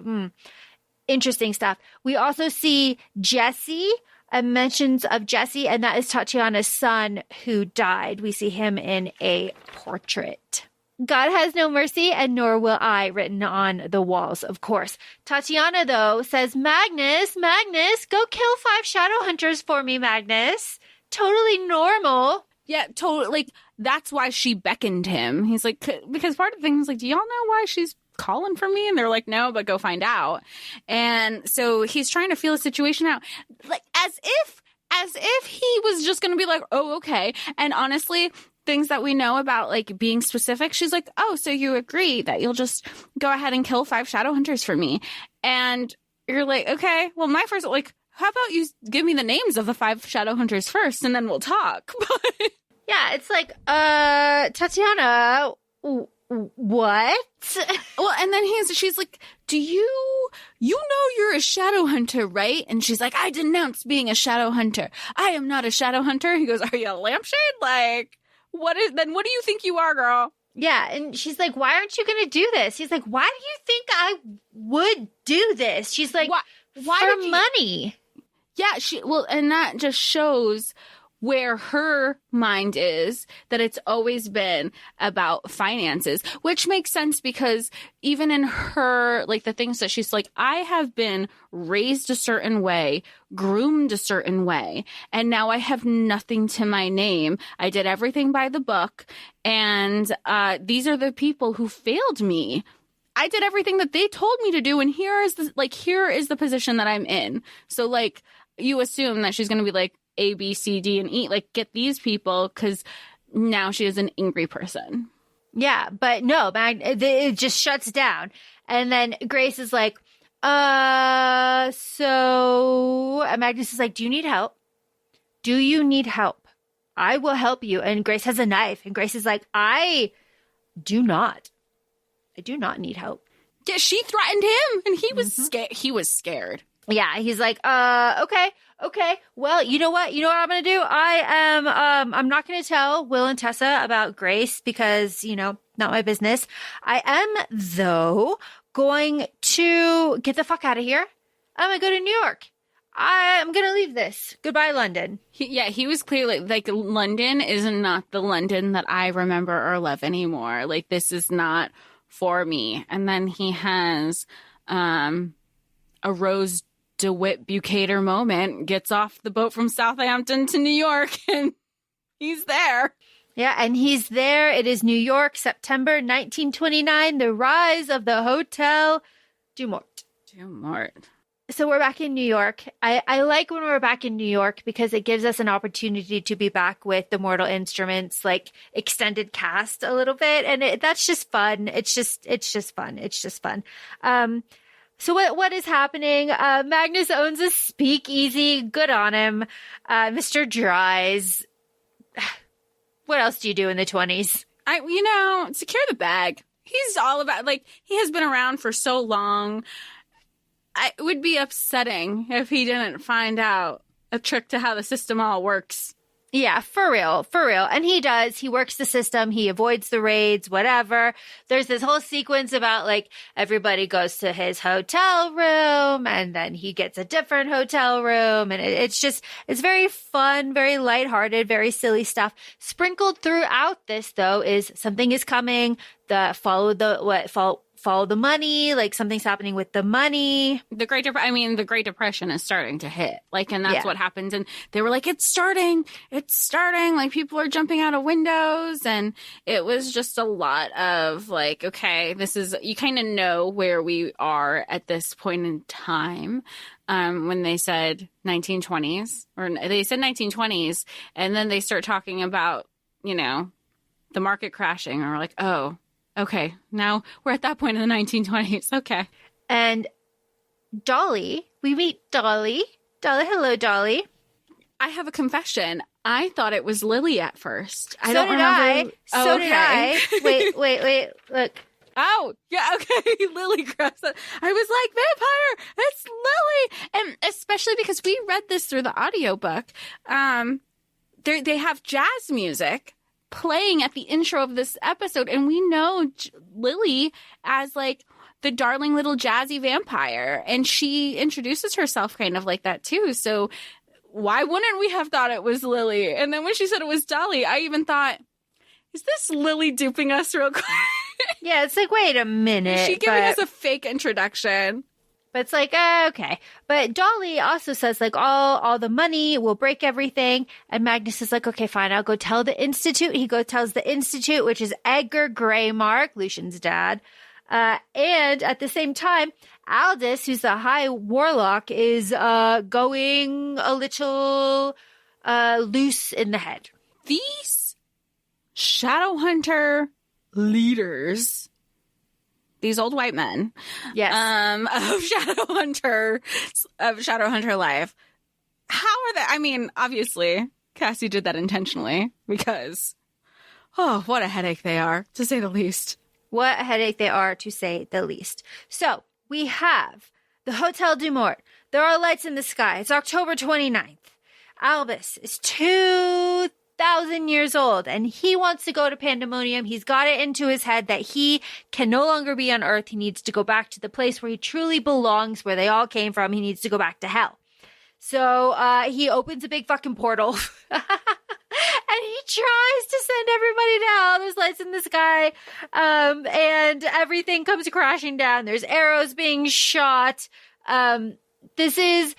interesting stuff. We also see Jesse, mentions of Jesse, and that is Tatiana's son who died. We see him in a portrait. God has no mercy, and nor will I, written on the walls, of course. Tatiana, though, says, Magnus, go kill 5 Shadowhunters for me, Magnus. Totally normal. Yeah, totally. Like, that's why she beckoned him. He's like, because part of the thing is like, do y'all know why she's calling for me? And they're like, no, but go find out. And so he's trying to feel the situation out, like as if he was just going to be like, oh, okay. And honestly, things that we know about like being specific, she's like, oh, so you agree that you'll just go ahead and kill 5 Shadowhunters for me? And you're like, okay, well, my first, like, how about you give me the names of the 5 Shadowhunters first, and then we'll talk. Yeah, it's like, Tatiana, what? Well, and then she's like, do you know you're a Shadowhunter, right? And she's like, I denounce being a Shadowhunter. I am not a Shadowhunter. He goes, are you a lampshade? Like, what do you think you are, girl? Yeah, and she's like, why aren't you going to do this? He's like, why do you think I would do this? She's like, why for money. Yeah, and that just shows where her mind is, that it's always been about finances, which makes sense because even in her, like the things that she's like, I have been raised a certain way, groomed a certain way, and now I have nothing to my name. I did everything by the book, and these are the people who failed me. I did everything that they told me to do, and here is the position that I'm in. So like, you assume that she's going to be like, A, B, C, D, and E, like get these people, because now she is an angry person. Yeah, but no, it just shuts down. And then Grace is like, and Magnus is like, do you need help? Do you need help? I will help you. And Grace has a knife, and Grace is like, I do not need help. Yeah, she threatened him, and he was scared. He was scared. Yeah, he's like, okay. Well, you know what? I'm going to do? I'm not going to tell Will and Tessa about Grace because, not my business. I am, though, going to get the fuck out of here. I'm going to go to New York. I'm going to leave this. Goodbye, London. He was clearly like, London is not the London that I remember or love anymore. Like, this is not for me. And then he has a Rose DeWitt Bucator moment, gets off the boat from Southampton to New York, and he's there. Yeah, and he's there. It is New York, September 1929, the rise of the Hotel du Mort. So we're back in New York. I like when we're back in New York because it gives us an opportunity to be back with the Mortal Instruments, like extended cast a little bit. And that's just fun. It's just fun. So what is happening? Magnus owns a speakeasy. Good on him. Mr. Dries. What else do you do in the 20s? Secure the bag. He's all about, like, he has been around for so long. It would be upsetting if he didn't find out a trick to how the system all works. Yeah, for real. And he does. He works the system. He avoids the raids, whatever. There's this whole sequence about like everybody goes to his hotel room and then he gets a different hotel room. And it's very fun, very lighthearted, very silly stuff. Sprinkled throughout this, though, is something is coming. Follow follow the money, like something's happening with the money. The Great Depression is starting to hit. Like, and that's Yeah. what happens. And they were like, it's starting. Like, people are jumping out of windows. And it was just a lot of like, okay, you kind of know where we are at this point in time. When they said 1920s, or they said 1920s, and then they start talking about, you know, the market crashing, and we're like, oh, okay, now we're at that point in the 1920s. Okay. And Dolly, we meet Dolly. Dolly, hello, Dolly. I have a confession. I thought it was Lily at first. So did I. Wait, look. Oh, yeah, okay. Lily grabs it. I was like, vampire, it's Lily. And especially because we read this through the audiobook. They have jazz music playing at the intro of this episode. And we know Lily as like the darling little jazzy vampire. And she introduces herself kind of like that too. So why wouldn't we have thought it was Lily? And then when she said it was Dolly, I even thought, is this Lily duping us real quick? Yeah, it's like, wait a minute. Is she giving us a fake introduction? But it's like, okay. But Dolly also says, like, all the money will break everything. And Magnus is like, okay, fine, I'll go tell the Institute. He goes tells the Institute, which is Edgar Greymark, Lucian's dad. And at the same time, Aldous, who's the High Warlock, is going a little loose in the head. These Shadowhunter leaders, these old white men, yes, of Shadowhunter Life, how are they? I mean, obviously, Cassie did that intentionally because, oh, what a headache they are, to say the least. What a headache they are, to say the least. So we have the Hotel du Mort. There are lights in the sky. It's October 29th. Albus is 2,000 years old, and he wants to go to Pandemonium. He's got it into his head that he can no longer be on Earth. He needs to go back to the place where he truly belongs, where they all came from. He needs to go back to hell. So he opens a big fucking portal. And he tries to send everybody to hell. There's lights in the sky. And everything comes crashing down. There's arrows being shot. This is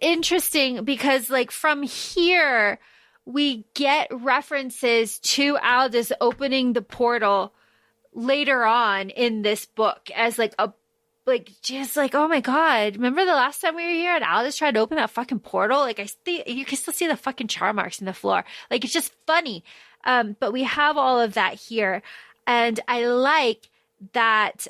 interesting because, like, from here, we get references to Aldous opening the portal later on in this book as just like, oh my God, remember the last time we were here and Aldous tried to open that fucking portal? Like, you can still see the fucking char marks in the floor. Like, it's just funny. But we have all of that here. And I like that,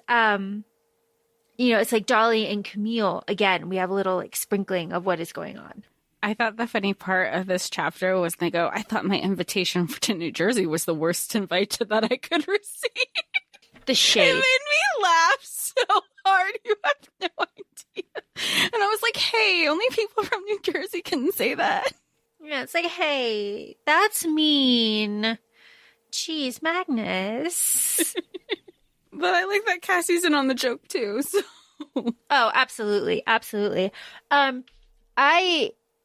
it's like Dolly and Camille. Again, we have a little like sprinkling of what is going on. I thought the funny part of this chapter was they go, I thought my invitation to New Jersey was the worst invite that I could receive. The shade. It made me laugh so hard. You have no idea. And I was like, hey, only people from New Jersey can say that. Yeah, it's like, hey, that's mean. Jeez, Magnus. But I like that Cassie's in on the joke too. So. Oh, absolutely. Absolutely.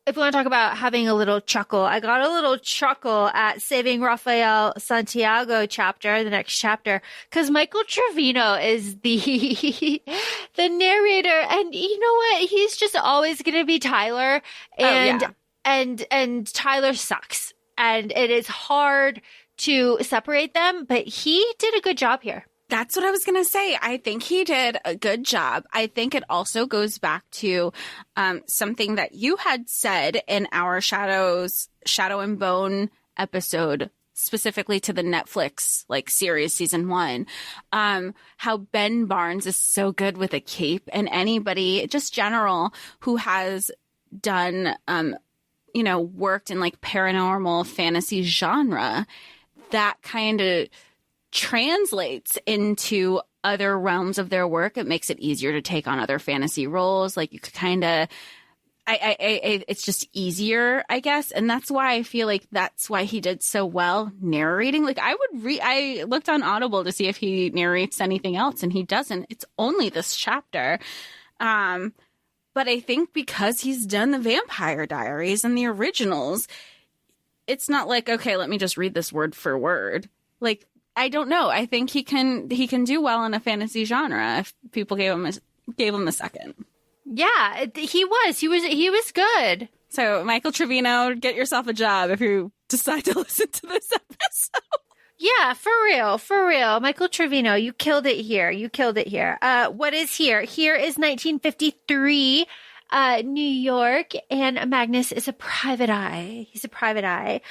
If we want to talk about having a little chuckle, I got a little chuckle at Saving Rafael Santiago chapter, the next chapter, because Michael Trevino is the narrator, and you know what? He's just always going to be Tyler, and Tyler sucks, and it is hard to separate them, but he did a good job here. That's what I was going to say. I think he did a good job. I think it also goes back to something that you had said in our Shadow and Bone episode, specifically to the Netflix series season 1, how Ben Barnes is so good with a cape, and anybody just general who has done, worked in paranormal fantasy genre, that kind of translates into other realms of their work. It makes it easier to take on other fantasy roles. Like, you could kind of, it's just easier, I guess. And that's why I feel like that's why he did so well narrating. Like, I looked on Audible to see if he narrates anything else, and he doesn't. It's only this chapter. But I think because he's done the Vampire Diaries and the originals, it's not like, okay, let me just read this word for word. Like, I don't know. I think he can do well in a fantasy genre if people gave him a second. Yeah, he was good. So Michael Trevino, get yourself a job if you decide to listen to this episode. Yeah, for real. Michael Trevino, you killed it here. What is here? Here is 1953, New York, and Magnus is a private eye. He's a private eye.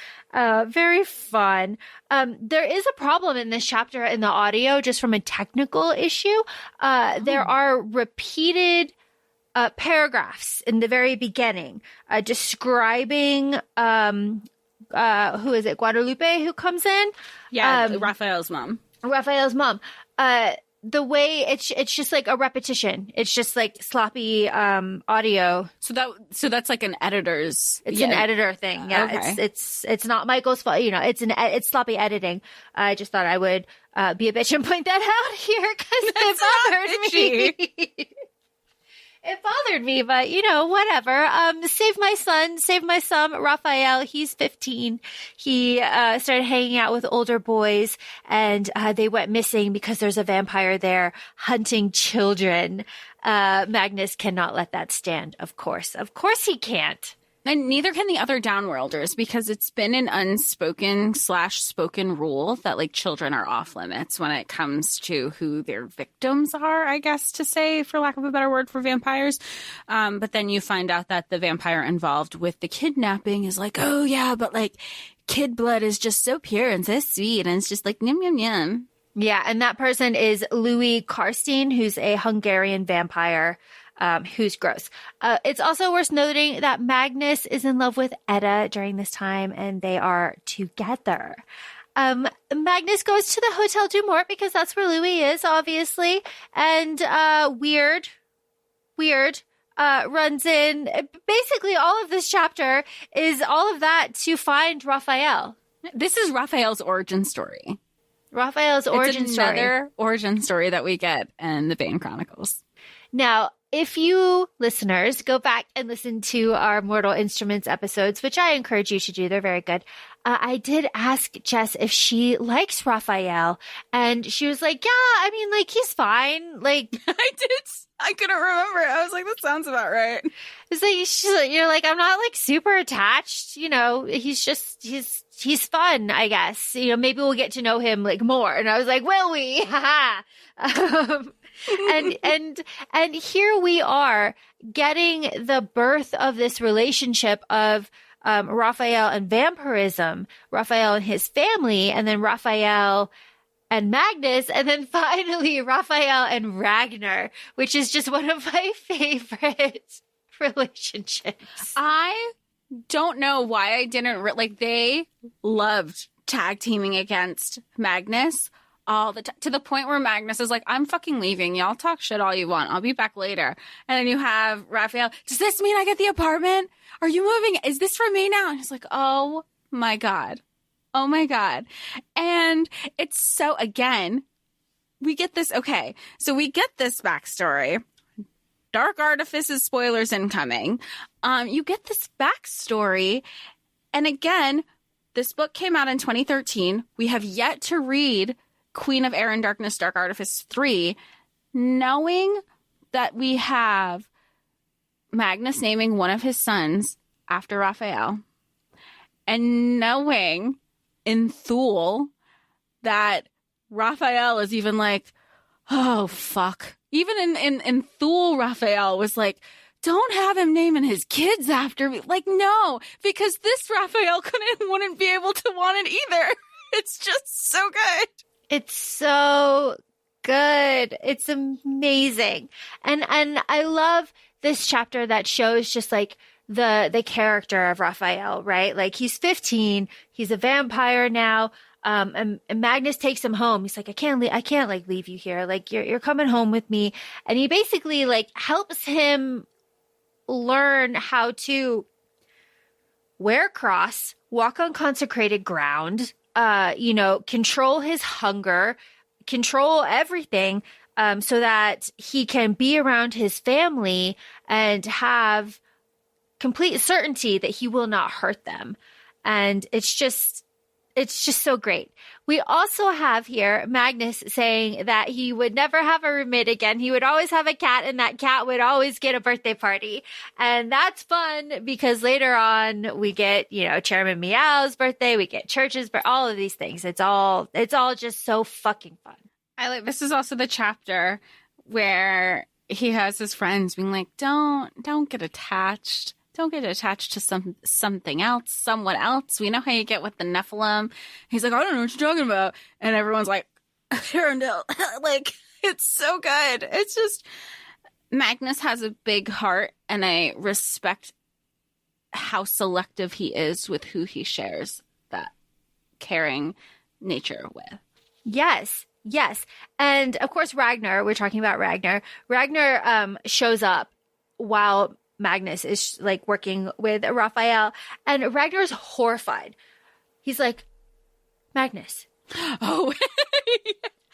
Very fun. There is a problem in this chapter in the audio, just from a technical issue. There are repeated paragraphs in the very beginning, describing, who is it? Guadalupe who comes in? Yeah, Raphael's mom. The way it's just like a repetition. It's just like sloppy audio. So that's like an editor's. It's an editor thing. Yeah, okay. It's not Michael's fault. You know, it's sloppy editing. I just thought I would be a bitch and point that out here because it bothered me. It bothered me, but whatever. Save my son, Raphael. He's 15. He started hanging out with older boys, and they went missing because there's a vampire there hunting children. Magnus cannot let that stand, of course. Of course he can't. And neither can the other Downworlders, because it's been an unspoken/spoken rule that like children are off limits when it comes to who their victims are, I guess to say, for lack of a better word, for vampires. But then you find out that the vampire involved with the kidnapping is like, oh yeah, but like kid blood is just so pure and so sweet, and it's just like yum yum yum. Yeah, and that person is Louis Karstein, who's a Hungarian vampire. Who's gross. It's also worth noting that Magnus is in love with Edda during this time, and they are together. Magnus goes to the Hotel du Mort because that's where Louis is, obviously. And Weird runs in. Basically, all of this chapter is all of that to find Raphael. This is Raphael's origin story. It's another origin story that we get in the Bane Chronicles. Now, if you listeners go back and listen to our Mortal Instruments episodes, which I encourage you to do, they're very good. I did ask Jess if she likes Raphael, and she was like, yeah, I mean, like, he's fine. Like, I couldn't remember. I was like, that sounds about right. It's like, you're like, I'm not like super attached. He's fun, I guess. Maybe we'll get to know him like more. And I was like, will we? Haha. And here we are getting the birth of this relationship of Raphael and vampirism, Raphael and his family, and then Raphael and Magnus, and then finally Raphael and Ragnar, which is just one of my favorite relationships. I don't know why I didn't they loved tag teaming against Magnus all the time, to the point where Magnus is like, I'm fucking leaving. Y'all talk shit all you want. I'll be back later. And then you have Raphael. Does this mean I get the apartment? Are you moving? Is this for me now? And he's like, oh my God. Oh my God. And it's so, again, we get this. Okay. So we get this backstory. Dark Artifices spoilers incoming. You get this backstory. And again, this book came out in 2013. We have yet to read Queen of Air and Darkness, Dark Artifice 3, knowing that we have Magnus naming one of his sons after Raphael, and knowing in Thule that Raphael is even like, oh, fuck. Even in Thule, Raphael was like, don't have him naming his kids after me. Like, no, because this Raphael wouldn't be able to want it either. It's just so good. It's so good. It's amazing. And I love this chapter that shows just like the character of Raphael, right? Like, he's 15, he's a vampire now. And Magnus takes him home. He's like, I can't like leave you here. Like, you're coming home with me. And he basically like helps him learn how to wear a cross, walk on consecrated ground, control his hunger, control everything, so that he can be around his family and have complete certainty that he will not hurt them. And it's it's just so great. We also have here Magnus saying that he would never have a roommate again. He would always have a cat, and that cat would always get a birthday party. And that's fun because later on we get, Chairman Meow's birthday, we get Church's, but all of these things. It's all just so fucking fun. This is also the chapter where he has his friends being like, don't get attached. Don't get attached to something else, someone else. We know how you get with the Nephilim. He's like, I don't know what you're talking about. And everyone's like, Arundel. Like, it's so good. It's just, Magnus has a big heart, and I respect how selective he is with who he shares that caring nature with. Yes. And of course, Ragnar, we're talking about Ragnar. Ragnar shows up while Magnus is like working with Raphael, and Ragnar's horrified. He's like, Magnus. Oh,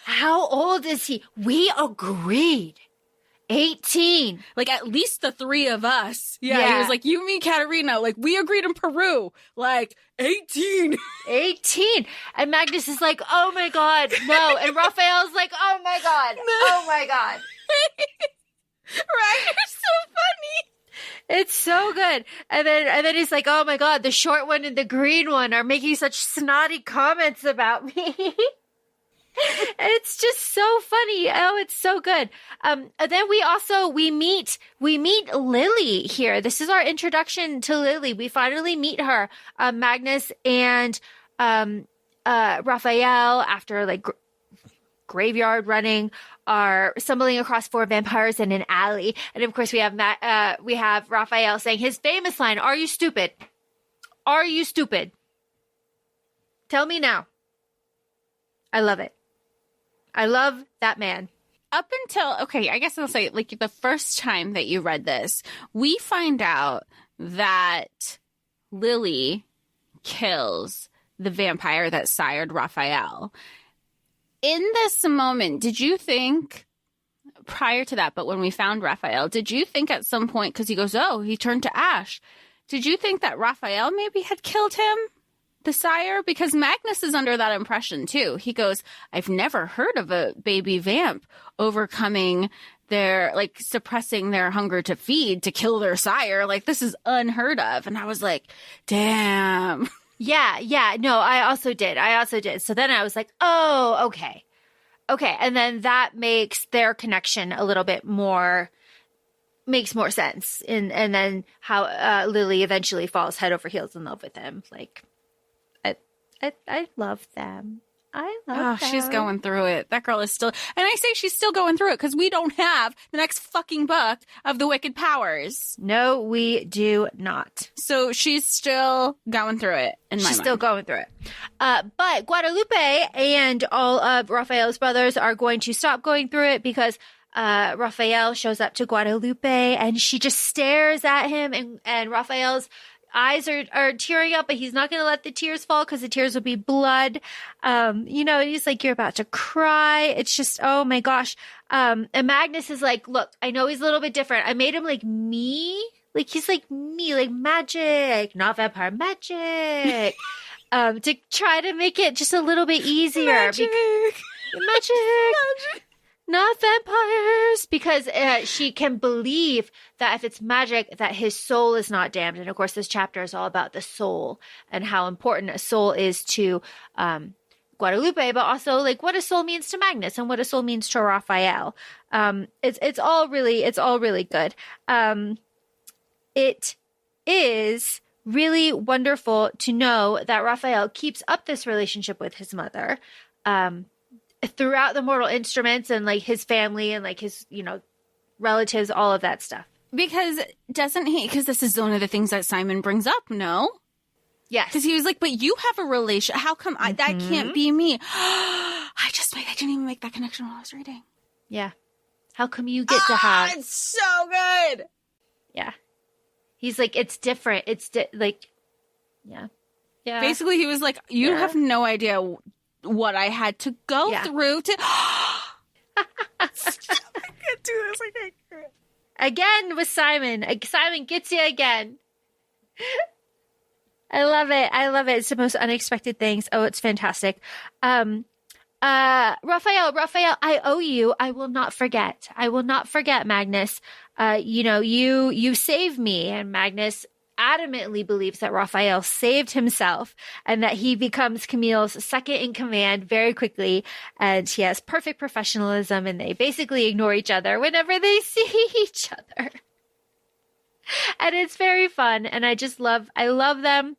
how old is he? We agreed. 18. Like, at least the three of us. Yeah. He was like, you, me, Katerina. Like, we agreed in Peru. Like, 18. 18. And Magnus is like, oh my God, no. And Raphael's like, oh my God. No. Oh my God. Ragnar's so funny. It's so good. And then he's like, oh my God, the short one and the green one are making such snotty comments about me. It's just so funny. Oh, it's so good. And then we meet Lily here. This is our introduction to Lily. We finally meet her. Magnus and Raphael, after like graveyard running, are stumbling across 4 vampires in an alley. And of course we have Raphael saying his famous line, "Are you stupid? Are you stupid? Tell me now." I love it. I love that man. Up until, okay, I guess I'll say, like, the first time that you read this, we find out that Lily kills the vampire that sired Raphael. In this moment, did you think, prior to that, but when we found Raphael, did you think at some point, because he goes, oh, he turned to ash, did you think that Raphael maybe had killed him, the sire? Because Magnus is under that impression too. He goes, I've never heard of a baby vamp overcoming their, like, suppressing their hunger to feed to kill their sire. Like, this is unheard of. And I was like, damn. Yeah. No, I also did. So then I was like, oh, okay. And then that makes their connection a little bit more, makes more sense. And then how Lily eventually falls head over heels in love with him. Like, I love them. I love them. She's going through it. That girl is still, and I say she's still going through it because we don't have the next fucking book of the Wicked Powers. No, we do not. So she's still going through it in my mind. She's still going through it. But Guadalupe and all of Raphael's brothers are going to stop going through it because Raphael shows up to Guadalupe and she just stares at him, and Raphael's eyes are tearing up, but he's not going to let the tears fall because the tears will be blood. He's like, you're about to cry. It's just, oh my gosh. And Magnus is like, look, I know he's a little bit different. I made him like me. Like, he's like me, like magic, not vampire, magic. To try to make it just a little bit easier. Magic. Not vampires, because she can believe that if it's magic, that his soul is not damned. And of course, this chapter is all about the soul and how important a soul is to Guadalupe, but also like what a soul means to Magnus and what a soul means to Raphael. It's all really good. It is really wonderful to know that Raphael keeps up this relationship with his mother. Throughout the mortal instruments and like his family and like his, relatives, all of that stuff. Because because this is one of the things that Simon brings up, no? Yes. Because he was like, but you have a relation. How come that can't be me? I didn't even make that connection while I was reading. Yeah. How come you get to have. It's so good. Yeah. He's like, it's different. It's yeah. Yeah. Basically, he was like, you have no idea what I had to go through to. I can't do this. I can't do it. Again with Simon. Simon gets you again. I love it. I love it. It's the most unexpected things. Oh, it's fantastic. Raphael, I owe you. I will not forget. I will not forget, Magnus. You saved me, and Magnus adamantly believes that Raphael saved himself and that he becomes Camille's second in command very quickly. And he has perfect professionalism, and they basically ignore each other whenever they see each other. And it's very fun. And I love them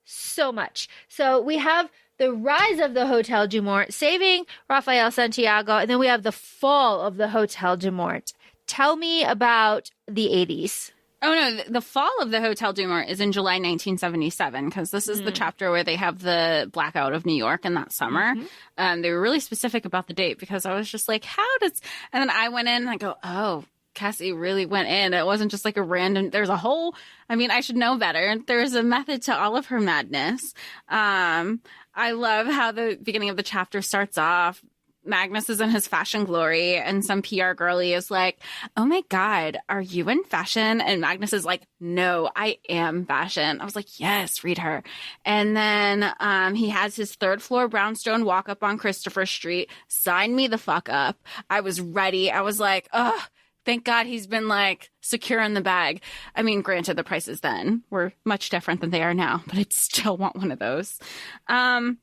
so much. So we have the rise of the Hotel du Mort, saving Rafael Santiago, and then we have the fall of the Hotel du Mort. Tell me about the 80s. Oh, no, the fall of the Hotel du Mort is in July 1977, because this is the chapter where they have the blackout of New York in that summer. They were really specific about the date, because I was just like, and then I went in and I go, oh, Cassie really went in. It wasn't just like a random, I should know better. There's a method to all of her madness. I love how the beginning of the chapter starts off. Magnus is in his fashion glory, and some PR girly is like, oh my God, are you in fashion? And Magnus is like, no, I am fashion. I was like, yes, read her. And then he has his third floor brownstone walk up on Christopher Street. Sign me the fuck up. I was ready. I was like, oh, thank God he's been like secure in the bag. I mean, granted, the prices then were much different than they are now, but I'd still want one of those. And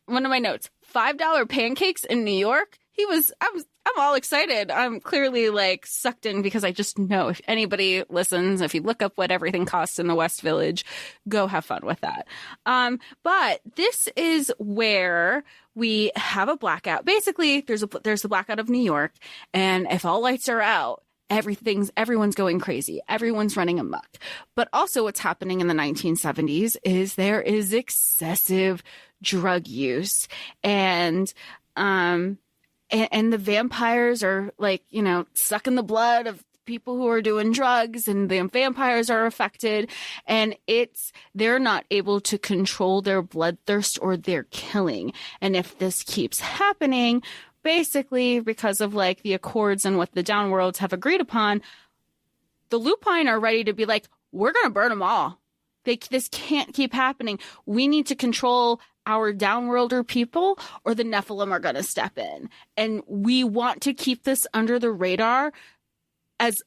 one of my notes, $5 pancakes in New York. I'm all excited. I'm clearly like sucked in, because I just know if anybody listens, if you look up what everything costs in the West Village, go have fun with that. But this is where we have a blackout. Basically, there's the blackout of New York, and if all lights are out, everyone's going crazy. Everyone's running amok. But also what's happening in the 1970s is there is excessive drug use, and the vampires are like, sucking the blood of people who are doing drugs, and the vampires are affected, and they're not able to control their bloodthirst or their killing. And if this keeps happening, basically because of like the accords and what the downworlds have agreed upon, the Lupine are ready to be like, we're going to burn them all. This can't keep happening. We need to control our downworlder people, or the Nephilim are going to step in. And we want to keep this under the radar as,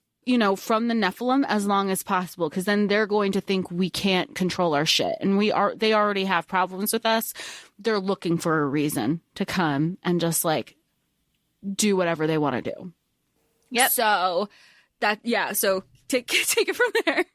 from the Nephilim as long as possible, because then they're going to think we can't control our shit. And they already have problems with us. They're looking for a reason to come and just like do whatever they want to do. Yep. So so take it from there.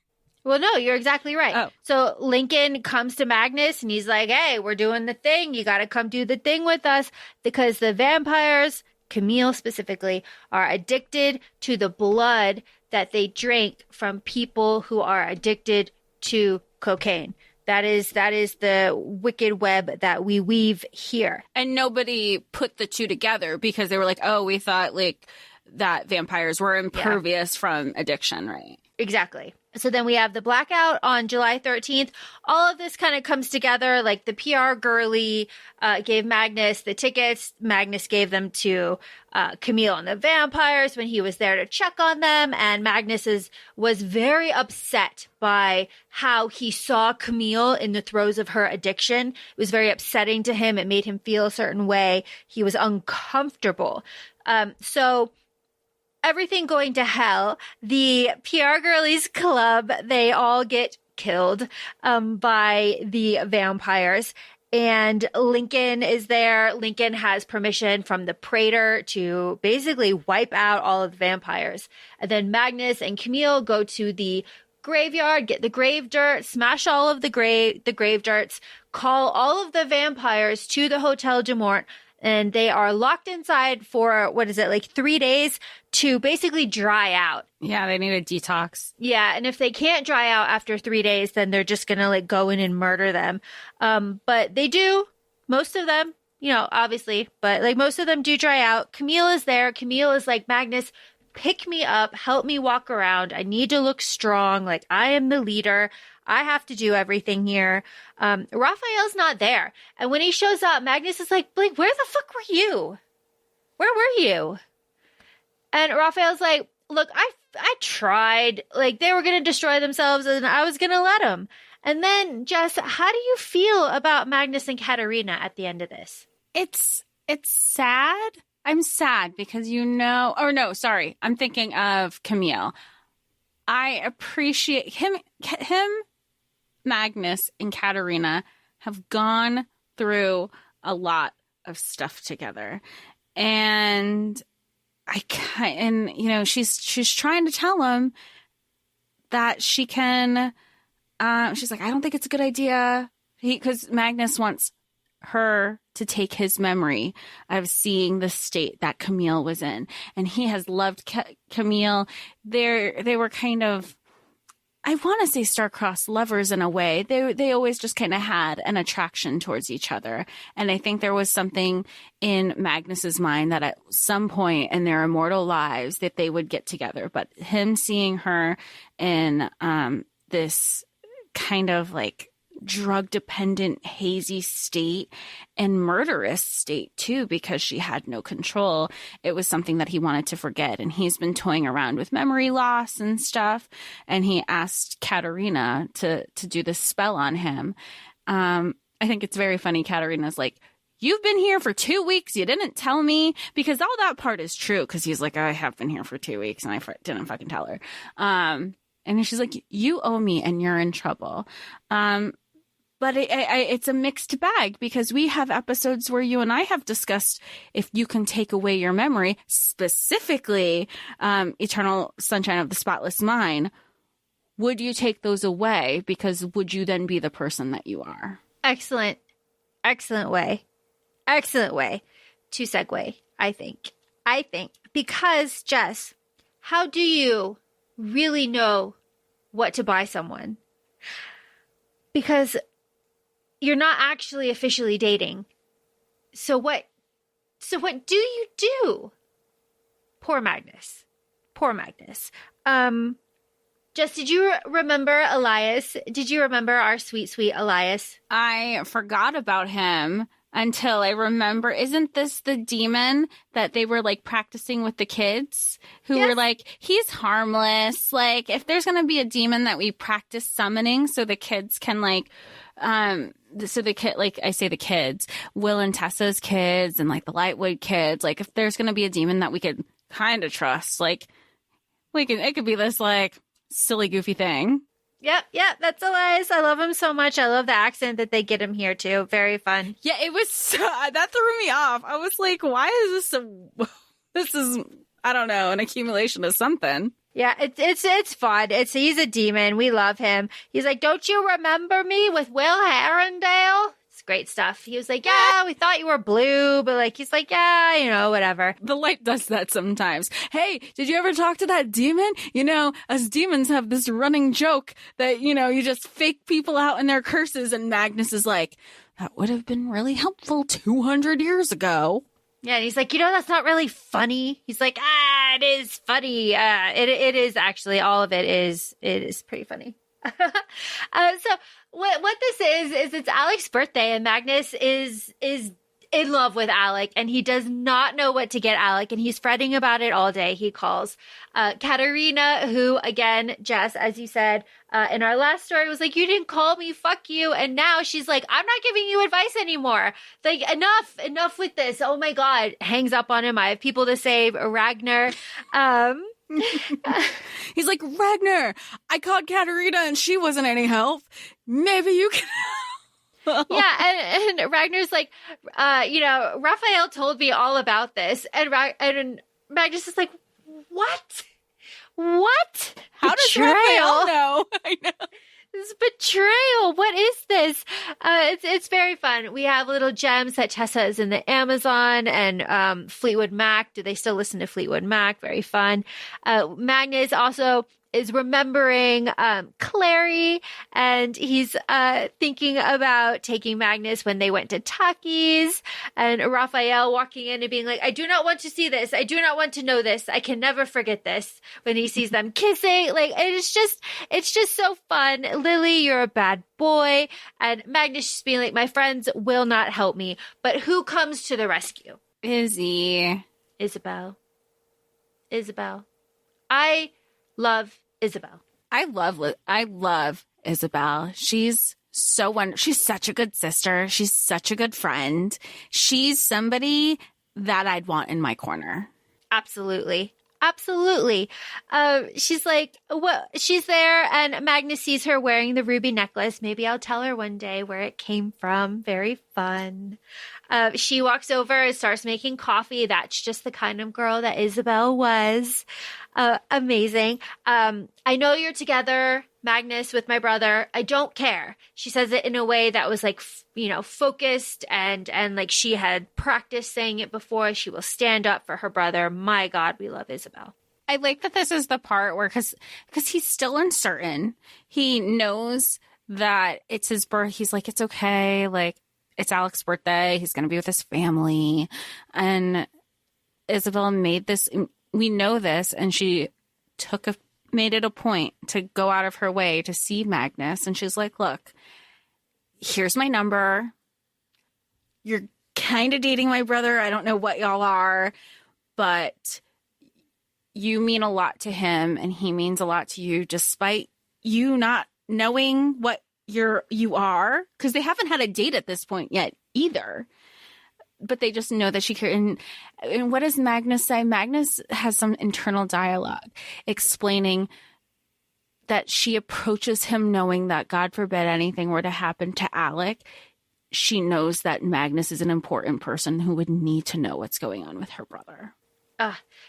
Well, no, you're exactly right. Oh. So Lincoln comes to Magnus and he's like, hey, we're doing the thing. You got to come do the thing with us, because the vampires, Camille specifically, are addicted to the blood that they drink from people who are addicted to cocaine. That is the wicked web that we weave here. And nobody put the two together, because they were like, oh, we thought like that vampires were impervious from addiction, right? Exactly. So then we have the blackout on July 13th. All of this kind of comes together. Like the PR girly gave Magnus the tickets. Magnus gave them to Camille and the vampires when he was there to check on them. And Magnus was very upset by how he saw Camille in the throes of her addiction. It was very upsetting to him. It made him feel a certain way. He was uncomfortable. So everything going to hell. The PR Girlies Club, they all get killed by the vampires. And Lincoln is there. Lincoln has permission from the Praetor to basically wipe out all of the vampires. And then Magnus and Camille go to the graveyard, get the grave dirt, smash all of the grave dirts, call all of the vampires to the Hotel du Mort, and they are locked inside for, 3 days to basically dry out. Yeah, they need a detox. Yeah, and if they can't dry out after 3 days, then they're just going to go in and murder them. But they do, most of them, obviously, but most of them do dry out. Camille is there. Camille is like, Magnus, pick me up, help me walk around. I need to look strong. I am the leader. I have to do everything here. Raphael's not there. And when he shows up, Magnus is like, where the fuck were you? Where were you? And Raphael's like, look, I tried. They were going to destroy themselves and I was going to let them. And then, Jess, how do you feel about Magnus and Katarina at the end of this? It's sad. I'm sad because I'm thinking of Camille. I appreciate him, Magnus and Katarina have gone through a lot of stuff together. And she's trying to tell him that she can, she's like, I don't think it's a good idea. Because Magnus wants her to take his memory of seeing the state that Camille was in. And he has loved Camille. They were kind of, I want to say star-crossed lovers in a way. They always just kind of had an attraction towards each other. And I think there was something in Magnus's mind that at some point in their immortal lives that they would get together. But him seeing her in this kind of like drug-dependent, hazy state and murderous state too, because she had no control. It was something that he wanted to forget. And he's been toying around with memory loss and stuff. And he asked Katarina to do this spell on him. I think it's very funny. Katarina's like, you've been here for 2 weeks. You didn't tell me, because all that part is true. Because he's like, I have been here for 2 weeks and I didn't fucking tell her. And she's like, you owe me and you're in trouble. But it's a mixed bag, because we have episodes where you and I have discussed if you can take away your memory, specifically Eternal Sunshine of the Spotless Mind, would you take those away? Because would you then be the person that you are? Excellent way to segue, I think. Because, Jess, how do you really know what to buy someone? Because you're not actually officially dating. So what do you do? Poor Magnus. Jess, did you remember Elias? Did you remember our sweet, sweet Elias? I forgot about him until I remember. Isn't this the demon that they were like practicing with the kids who were like, he's harmless. Like, if there's going to be a demon that we practice summoning so the kids can like, so the kid, like I say the kids, Will and Tessa's kids and like the Lightwood kids, like if there's going to be a demon that we could kind of trust, like it could be this like silly, goofy thing. Yep, that's Elias. I love him so much. I love the accent that they get him here too. Very fun. Yeah, it was that threw me off. I was like, why is this is, I don't know, an accumulation of something. Yeah, it's fun. He's a demon. We love him. He's like, don't you remember me with Will Herondale? It's great stuff. He was like, yeah, we thought you were blue, but like, he's like, yeah, whatever. The light does that sometimes. Hey, did you ever talk to that demon? Us demons have this running joke that, you just fake people out in their curses. And Magnus is like, that would have been really helpful 200 years ago. Yeah, and he's like, that's not really funny. He's like, it is funny. It is actually, all of it is pretty funny. So what this is it's Alec's birthday, and Magnus is in love with Alec, and he does not know what to get Alec, and he's fretting about it all day. He calls Katarina, who, again, Jess, as you said in our last story, was like, you didn't call me, fuck you. And now she's like, I'm not giving you advice anymore. Like, enough with this. Oh my God. Hangs up on him. I have people to save. Ragnar. He's like, Ragnar, I called Katarina and she wasn't any help. Maybe you can. Yeah, and Ragnar's like, Raphael told me all about this, and Magnus is like, what? How does Raphael know? I know. This is betrayal. What is this? It's very fun. We have little gems that Tessa is in the Amazon, and Fleetwood Mac. Do they still listen to Fleetwood Mac? Very fun. Magnus also is remembering Clary, and he's thinking about taking Magnus when they went to Takis, and Raphael walking in and being like, I do not want to see this. I do not want to know this. I can never forget this. When he sees them kissing, like, it's just so fun. Lily, you're a bad boy. And Magnus just being like, my friends will not help me. But who comes to the rescue? Isabel. I love Isabel. I love Isabel. She's she's such a good sister. She's such a good friend. She's somebody that I'd want in my corner. Absolutely. Absolutely. She's like, what? She's there, and Magnus sees her wearing the ruby necklace. Maybe I'll tell her one day where it came from. Very fun. She walks over and starts making coffee. That's just the kind of girl that Isabel was. Amazing. I know you're together, Magnus, with my brother. I don't care. She says it in a way that was like, focused and like she had practiced saying it before. She will stand up for her brother. My God, we love Isabel. I like that this is the part where, because he's still uncertain. He knows that it's his birth. He's like, it's okay. Like, it's Alec's birthday. He's going to be with his family. And Isabel made this, we know this, and she made it a point to go out of her way to see Magnus. And she's like, look, here's my number. You're kind of dating my brother. I don't know what y'all are, but you mean a lot to him and he means a lot to you, despite you not knowing what you are, because they haven't had a date at this point yet either. But they just know that she cares. And what does Magnus say? Magnus has some internal dialogue explaining that she approaches him knowing that, God forbid anything were to happen to Alec, she knows that Magnus is an important person who would need to know what's going on with her brother.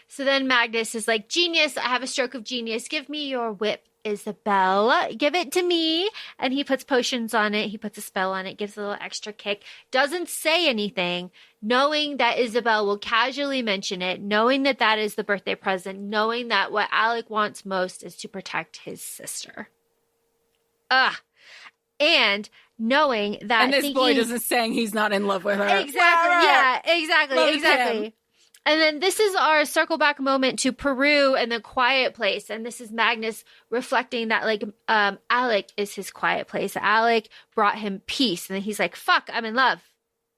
So then Magnus is like, genius, I have a stroke of genius. Give me your whip, Isabel. Give it to me. And he puts potions on it. He puts a spell on it, gives a little extra kick. Doesn't say anything, knowing that Isabel will casually mention it, knowing that that is the birthday present, knowing that what Alec wants most is to protect his sister. And knowing that... And this boy isn't saying he's not in love with her. Exactly. Yeah, exactly. Him. And then this is our circle back moment to Peru and the quiet place. And this is Magnus reflecting that, like, Alec is his quiet place. Alec brought him peace. And then he's like, fuck, I'm in love.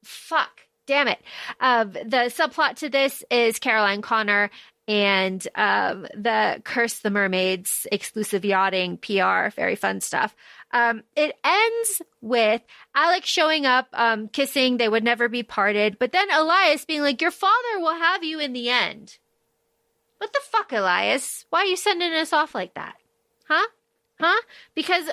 Fuck, damn it. The subplot to this is Caroline Connor and the Curse the Mermaids exclusive yachting PR. Very fun stuff. It ends with Alec showing up, kissing, they would never be parted. But then Elias being like, your father will have you in the end. What the fuck, Elias? Why are you sending us off like that? Huh? Because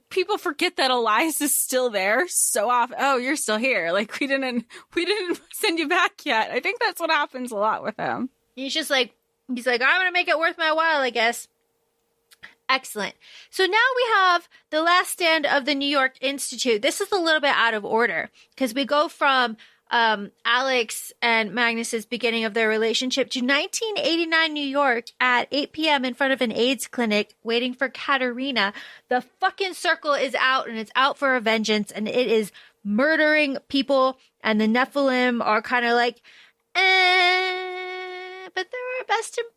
people forget that Elias is still there so often. Oh, you're still here. Like, we didn't send you back yet. I think that's what happens a lot with him. He's like, I'm going to make it worth my while, I guess. Excellent. So now we have the last stand of the New York Institute. This is a little bit out of order because we go from Alex and Magnus's beginning of their relationship to 1989 New York at 8 p.m. in front of an AIDS clinic waiting for Katerina. The fucking circle is out and it's out for a vengeance and it is murdering people, and the Nephilim are kind of like, but they're our best and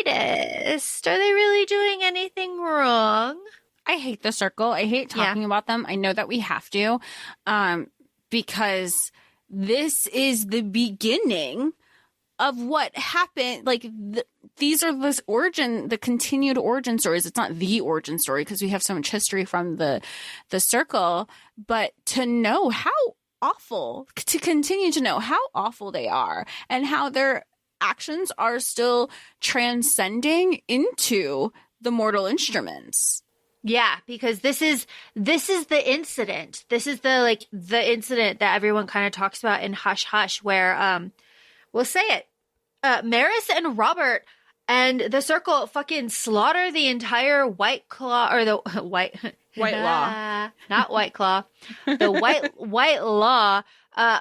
brightest. Are they really doing anything wrong? I hate the circle. I hate talking about them. I know that we have to, because this is the beginning of what happened. Like, these are the continued origin stories. It's not the origin story because we have so much history from the circle, but to know how awful, to continue to know how awful they are and how their actions are still transcending into the mortal instruments. Yeah, because this is the incident. This is the incident that everyone kind of talks about in Hush Hush, where we'll say it. Maris and Robert and the circle fucking slaughter the entire White Claw, or the White Law, not White Claw, the White Law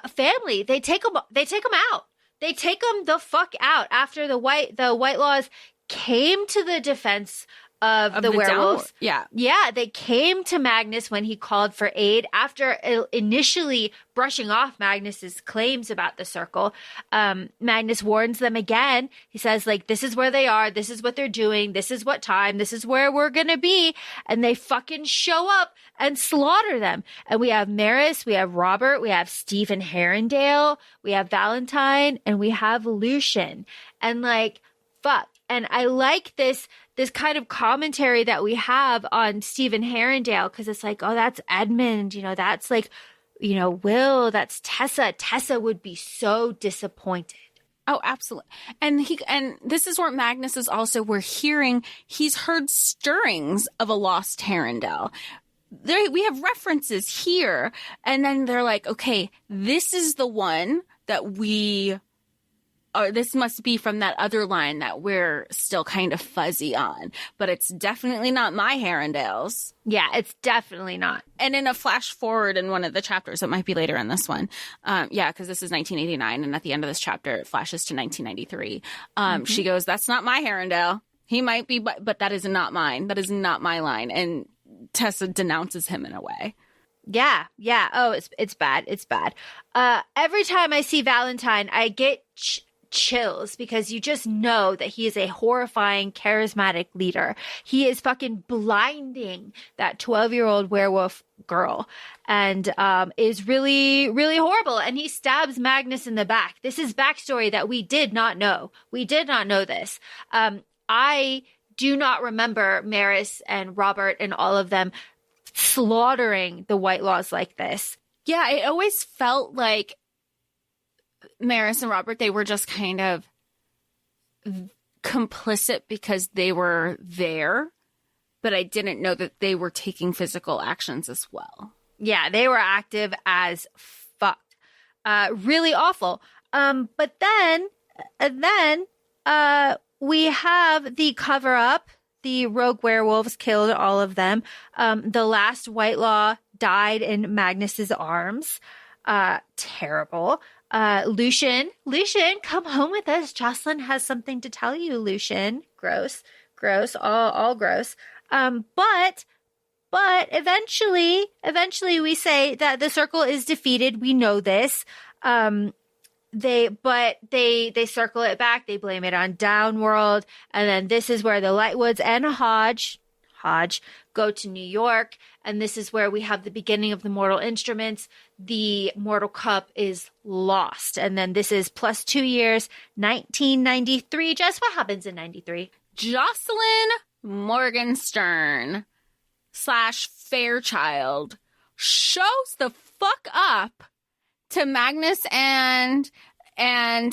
family. They take them out. They take them the fuck out after the White Laws came to the defense of the werewolves. Yeah, they came to Magnus when he called for aid after initially brushing off Magnus's claims about the circle. Magnus warns them again. He says, like, this is where they are. This is what they're doing. This is what time. This is where we're going to be. And they fucking show up and slaughter them. And we have Maris, we have Robert, we have Stephen Herondale, we have Valentine, and we have Lucian. And like, fuck. And I like this kind of commentary that we have on Stephen Herondale, because it's like, oh, that's Edmund, that's like, Will, that's Tessa. Tessa would be so disappointed. Oh, absolutely. And this is where Magnus is also, he's heard stirrings of a lost Herondale. We have references here. And then they're like, okay, this is the one that this must be from that other line that we're still kind of fuzzy on. But it's definitely not my Herondales. Yeah, it's definitely not. And in a flash forward in one of the chapters, it might be later in this one. Because this is 1989. And at the end of this chapter, it flashes to 1993. She goes, that's not my Herondale. He might be, but that is not mine. That is not my line. And Tessa denounces him in a way. Yeah. Oh, it's bad. It's bad. Every time I see Valentine, I get chills, because you just know that he is a horrifying, charismatic leader. He is fucking blinding that 12-year-old werewolf girl, and is really, really horrible. And he stabs Magnus in the back. This is backstory that we did not know. We did not know this. I do not remember Maris and Robert and all of them slaughtering the Whitelaws like this. Yeah, it always felt like Maris and Robert, they were just kind of complicit because they were there, but I didn't know that they were taking physical actions as well. Yeah, they were active as fuck. Really awful. But then we have the cover up. The rogue werewolves killed all of them. The last Whitelaw died in Magnus's arms. Terrible. Lucian, come home with us. Jocelyn has something to tell you, Lucian. Gross, all gross. But eventually we say that the circle is defeated. We know this. They circle it back. They blame it on Downworld. And then this is where the Lightwoods and Hodge go to New York. And this is where we have the beginning of the Mortal Instruments. The Mortal Cup is lost. And then this is plus 2 years, 1993. Jess, what happens in 93? Jocelyn Morgenstern / Fairchild shows the fuck up to Magnus and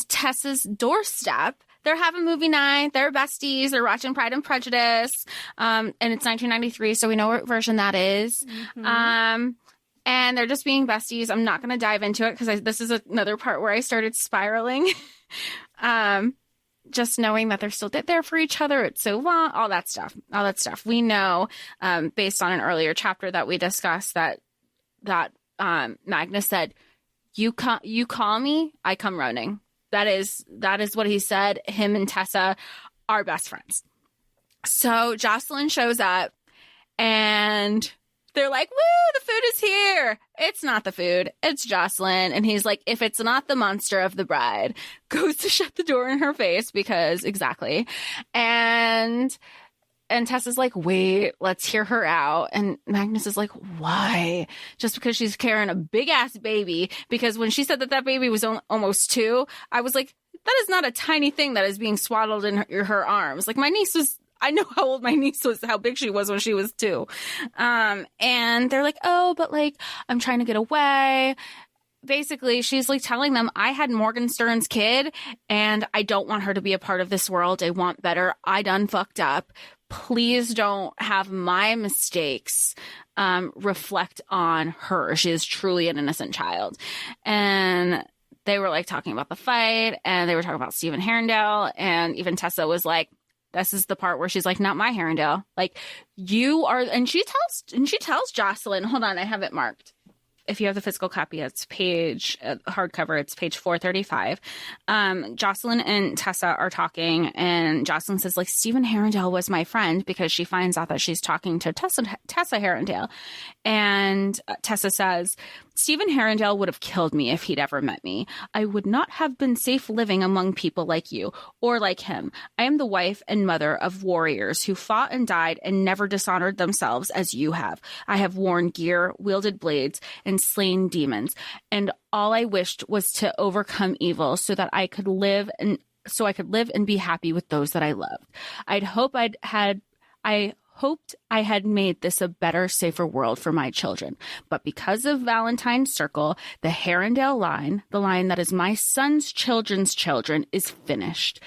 Tessa's doorstep. They're having movie night. They're besties. They're watching Pride and Prejudice. And it's 1993, so we know what version that is. Mm-hmm. And they're just being besties. I'm not going to dive into it because this is another part where I started spiraling. Just knowing that they're still there for each other. It's so long. All that stuff. We know, based on an earlier chapter that we discussed, that Magnus said, You call me, I come running. That is what he said. Him and Tessa are best friends. So Jocelyn shows up and they're like, woo, the food is here. It's not the food. It's Jocelyn. And he's like, if it's not the monster of the bride, goes to shut the door in her face because exactly. And Tessa's like, wait, let's hear her out. And Magnus is like, why? Just because she's carrying a big ass baby. Because when she said that baby was almost 2, I was like, that is not a tiny thing that is being swaddled in her arms. Like I know how old my niece was, how big she was when she was 2. And they're like, oh, but like, I'm trying to get away. Basically, she's like telling them, I had Morgenstern's kid and I don't want her to be a part of this world. I want better. I done fucked up. Please don't have my mistakes reflect on her. She is truly an innocent child. And they were like talking about the fight and they were talking about Stephen Herondale. And even Tessa was like, this is the part where she's like, not my Herondale. Like you are. And she tells Jocelyn, hold on, I have it marked. If you have the physical copy, it's hardcover, it's page 435. Jocelyn and Tessa are talking, and Jocelyn says, like, Stephen Herondale was my friend, because she finds out that she's talking to Tessa Herondale. And Tessa says, Stephen Herondale would have killed me if he'd ever met me. I would not have been safe living among people like you, or like him. I am the wife and mother of warriors who fought and died and never dishonored themselves as you have. I have worn gear, wielded blades, and slain demons. And all I wished was to overcome evil so that I could live so I could live and be happy with those that I loved. I hoped I had made this a better, safer world for my children. But because of Valentine's Circle, the Herondale line, the line that is my son's children's children, is finished.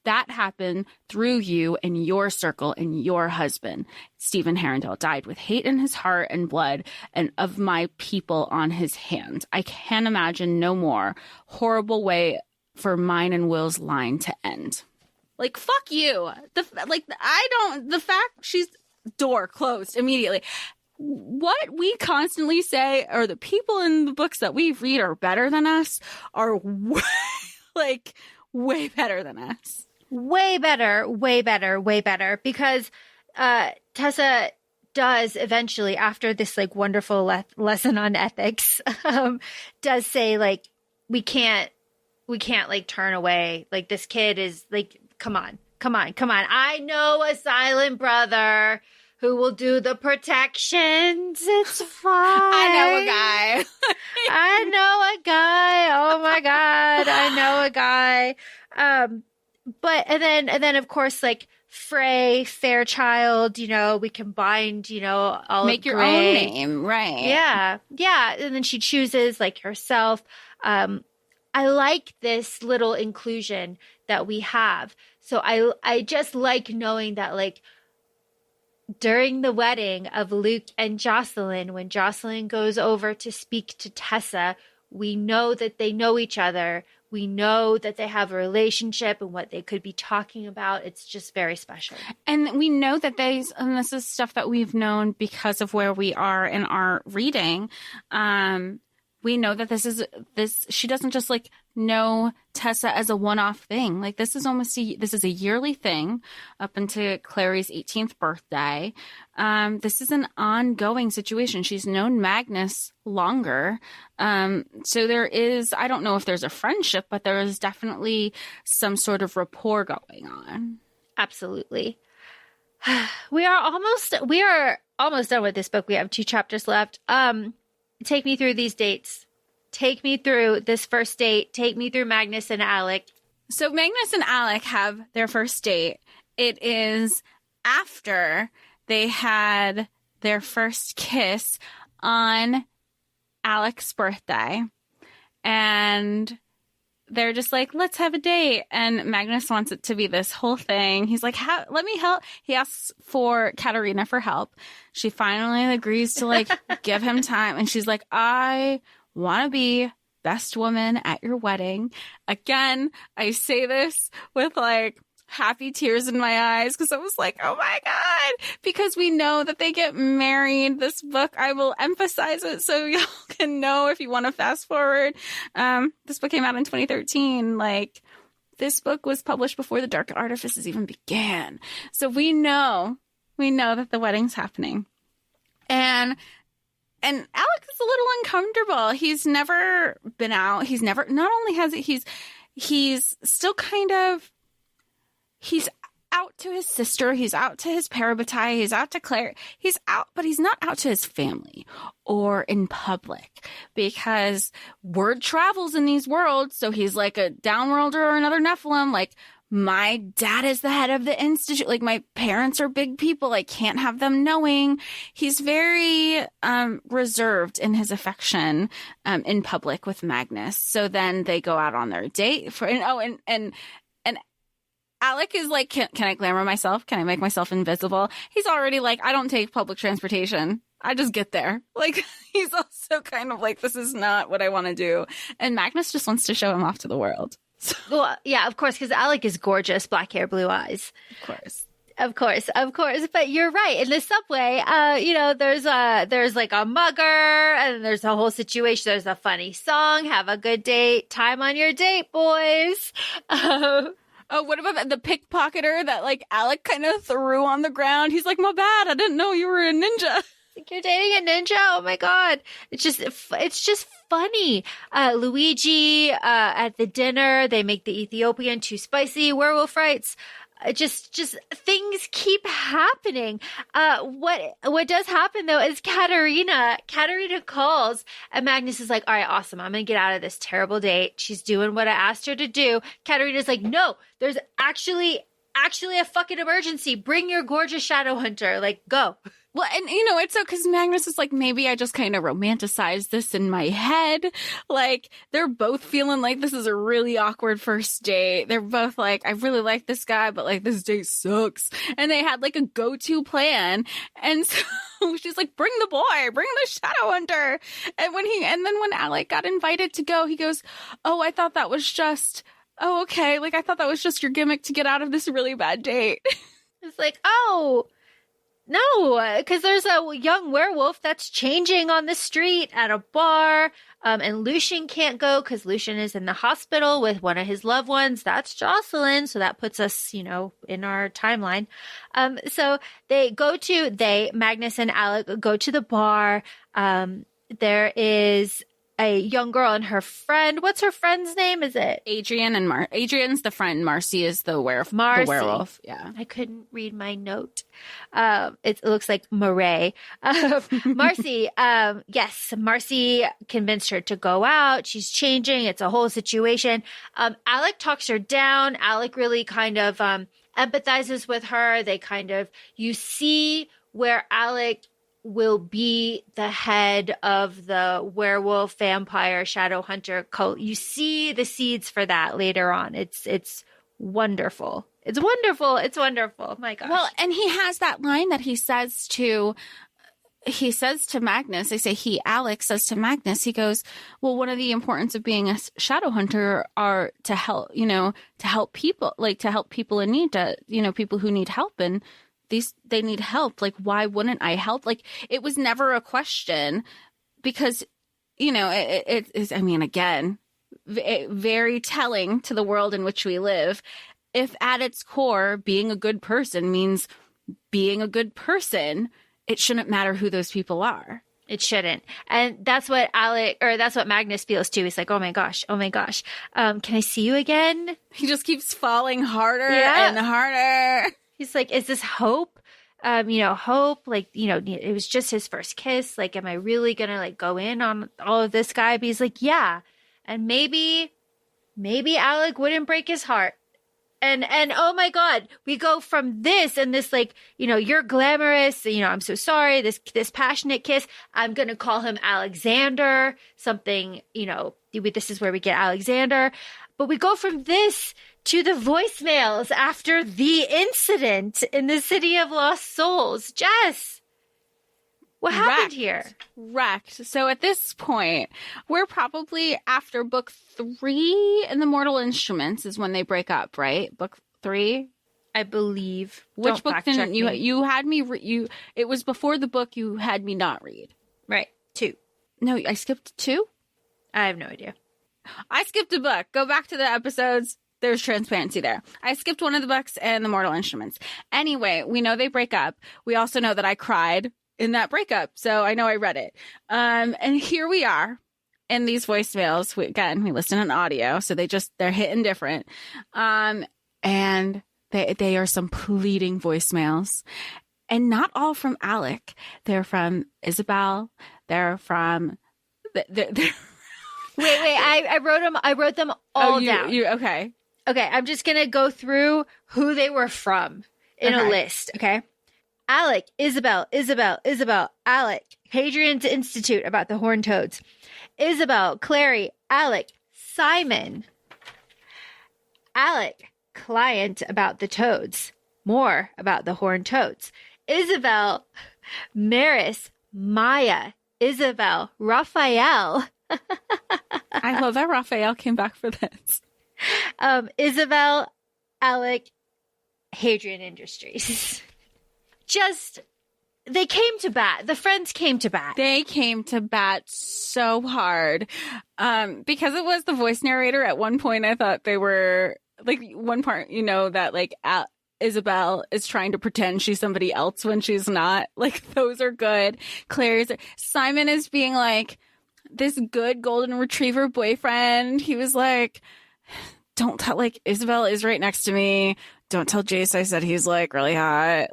That happened through you and your circle and your husband. Stephen Herondale died with hate in his heart and blood and of my people on his hands. I can't imagine no more horrible way for mine and Will's line to end. Like, fuck you. The fact she's door closed immediately. What we constantly say, or the people in the books that we read are better than us, are way better than us. Way better. Because Tessa does eventually, after this like wonderful lesson on ethics, does say like, we can't like turn away. Like, this kid is like, come on. I know a silent brother who will do the protections. It's fine. I know a guy. Oh my God. I know a guy. But, and then of course, like Frey, Fairchild, we combined, all make your gray. own name. Right. Yeah. And then she chooses like herself. I like this little inclusion that we have. So I just like knowing that, like, during the wedding of Luke and Jocelyn, when Jocelyn goes over to speak to Tessa, we know that they know each other. We know that they have a relationship and what they could be talking about. It's just very special. And we know that and this is stuff that we've known because of where we are in our reading. We know that she doesn't just like know Tessa as a one-off thing. Like, this is a yearly thing up into Clary's 18th birthday. This is an ongoing situation. She's known Magnus longer. So there is, I don't know if there's a friendship, but there is definitely some sort of rapport going on. Absolutely. We are almost done with this book. We have 2 chapters left. Take me through these dates. Take me through this first date. Take me through Magnus and Alec. So Magnus and Alec have their first date. It is after they had their first kiss on Alec's birthday. And they're just like, let's have a date. And Magnus wants it to be this whole thing. He's like, let me help. He asks for Katerina for help. She finally agrees to like give him time. And she's like, I want to be best woman at your wedding. Again, I say this with like happy tears in my eyes because I was like, oh my God, because we know that they get married. This book, I will emphasize it so y'all can know if you want to fast forward. This book came out in 2013. Like, this book was published before The Dark Artifices even began. So we know that the wedding's happening. And Alec is a little uncomfortable. He's never been out. Not only has it, he's still kind of, he's out to his sister. He's out to his parabatai. He's out to Claire. He's out, but he's not out to his family or in public because word travels in these worlds. So he's like a downworlder or another Nephilim. Like, my dad is the head of the institute. Like, my parents are big people. I can't have them knowing. He's very reserved in his affection in public with Magnus. So then they go out on their date and Alec is like, can I glamour myself? Can I make myself invisible? He's already like, I don't take public transportation. I just get there. Like, he's also kind of like, this is not what I want to do. And Magnus just wants to show him off to the world. So. Well, yeah, of course, because Alec is gorgeous, black hair, blue eyes. Of course. But you're right. In the subway, there's like a mugger and there's a whole situation. There's a funny song. Have a good date. Time on your date, boys. Oh, what about the pickpocketer that like Alec kind of threw on the ground? He's like, my bad. I didn't know you were a ninja. Like, you're dating a ninja? Oh my God. It's just funny. Luigi, at the dinner, they make the Ethiopian too spicy werewolf rights. just things keep happening. What does happen though is Katerina calls and Magnus is like, all right, awesome. I'm going to get out of this terrible date. She's doing what I asked her to do. Katerina's like, no, there's actually a fucking emergency. Bring your gorgeous shadow hunter. Like, go. Well, and it's so because Magnus is like, maybe I just kind of romanticized this in my head. Like, they're both feeling like this is a really awkward first date. They're both like, I really like this guy, but like this date sucks. And they had like a go-to plan. And so she's like, bring the boy, bring the shadow hunter. And then when Alec got invited to go, he goes, oh, I thought that was just, oh, okay. Like, I thought that was just your gimmick to get out of this really bad date. It's like, oh, no, because there's a young werewolf that's changing on the street at a bar, and Lucian can't go because Lucian is in the hospital with one of his loved ones. That's Jocelyn, so that puts us, in our timeline. So Magnus and Alec go to the bar. There is a young girl and her friend. What's her friend's name? Is it Adrian and Adrian's the friend. Marcy is the werewolf. Marcy. The werewolf. Yeah. I couldn't read my note. It looks like Murray. Marcy. Yes. Marcy convinced her to go out. She's changing. It's a whole situation. Alec talks her down. Alec really kind of, empathizes with her. You see where Alec will be the head of the werewolf, vampire, shadow hunter cult. You see the seeds for that later on. It's wonderful. It's wonderful. It's wonderful. My gosh. Well, and he has that line that he says to Magnus. Alec says to Magnus, he goes, well, one of the importance of being a shadow hunter are to help people, like to help people in need, people who need help, and they need help. Like, why wouldn't I help? Like, it was never a question because, it is, again, very telling to the world in which we live. If at its core, being a good person means being a good person, it shouldn't matter who those people are. It shouldn't. And that's what Magnus feels too. He's like, oh my gosh. Can I see you again? He just keeps falling harder and harder. He's like, is this hope? Hope, like, it was just his first kiss. Like, am I really going to like go in on all of this guy? But he's like, yeah. And maybe Alec wouldn't break his heart. And oh my God, we go from this and this, like, you're glamorous. I'm so sorry. This passionate kiss. I'm going to call him Alexander, something, this is where we get Alexander. But we go from this to the voicemails after the incident in the City of Lost Souls. Jess, what happened here? Wrecked. So at this point, we're probably after book 3 in the Mortal Instruments is when they break up, right? Book 3? I believe. Which book didn't you had me it was before the book you had me not read. Right. 2. No, I skipped 2? I have no idea. I skipped a book. Go back to the episodes. There's transparency there. I skipped one of the books and the Mortal Instruments. Anyway, we know they break up. We also know that I cried in that breakup. So I know I read it. And here we are in these voicemails. We listen on audio. So they're hitting different. And they are some pleading voicemails. And not all from Alec. They're from Isabel. They're from... Wait, I wrote them all down. Okay. Okay, I'm just going to go through who they were from in a list, okay? Alec, Isabel, Alec, Hadrian's Institute about the Horned Toads. Isabel, Clary, Alec, Simon. Alec, client about the toads. More about the Horned Toads. Isabel, Maris, Maya, Isabel, Raphael. I love that Raphael came back for this. Isabel, Alec, Hadrian Industries. Just, they came to bat. The friends came to bat. They came to bat so hard. Because it was the voice narrator, at one point I thought they were, like, one part, that, like, Isabel is trying to pretend she's somebody else when she's not. Like, those are good. Simon is being, like, this good golden retriever boyfriend. He was like, don't tell, like, Isabel is right next to me. don't tell Jace I said he's like really hot.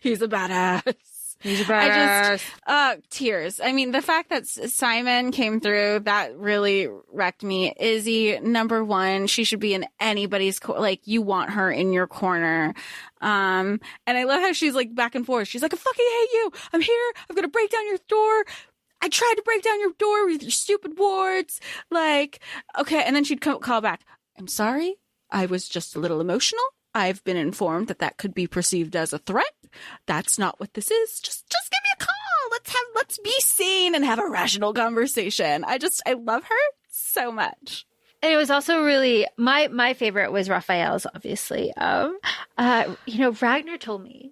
He's a badass. He's a badass. Tears. I mean, the fact that Simon came through, that really wrecked me. Izzy, number one, she should be in anybody's, like, you want her in your corner. And I love how she's like back and forth. She's like, I fucking hate you. I'm here. I'm going to break down your door. I tried to break down your door with your stupid wards. Like, okay. And then she'd call back. I'm sorry. I was just a little emotional. I've been informed that could be perceived as a threat. That's not what this is. Just give me a call. Let's be sane and have a rational conversation. I love her so much. And it was also really my favorite was Raphael's, obviously. Ragnar told me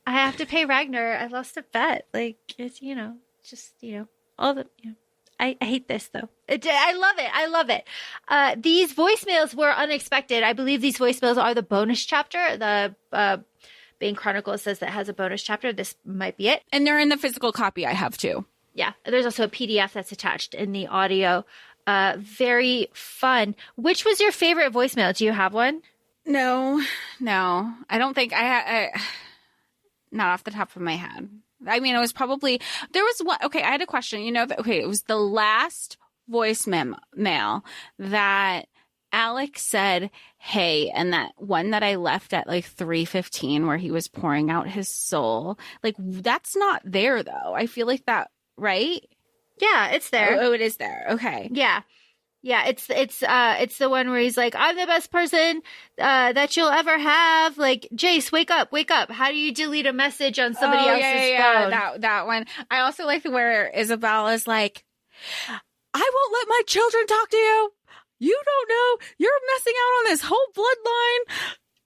I have to pay Ragnar. I lost a bet. Like, it's, all the, I hate this though. I love it. I love it. These voicemails were unexpected. I believe these voicemails are the bonus chapter. The Bane Chronicles says that has a bonus chapter. This might be it. And they're in the physical copy I have too. Yeah. There's also a PDF that's attached in the audio. Very fun. Which was your favorite voicemail? Do you have one? No. I don't think I not off the top of my head. I mean, it was probably, there was one, okay, I had a question, it was the last voicemail that Alec said, hey, and that one that I left at like 3:15 where he was pouring out his soul, like, that's not there though. I feel like that, right? Yeah, it's there. Oh, it is there. Okay. Yeah. Yeah, it's the one where he's like, I'm the best person that you'll ever have. Like, Jace, wake up. How do you delete a message on somebody else's phone? That one. I also like where Isabella's like, I won't let my children talk to you. You don't know. You're messing out on this whole bloodline.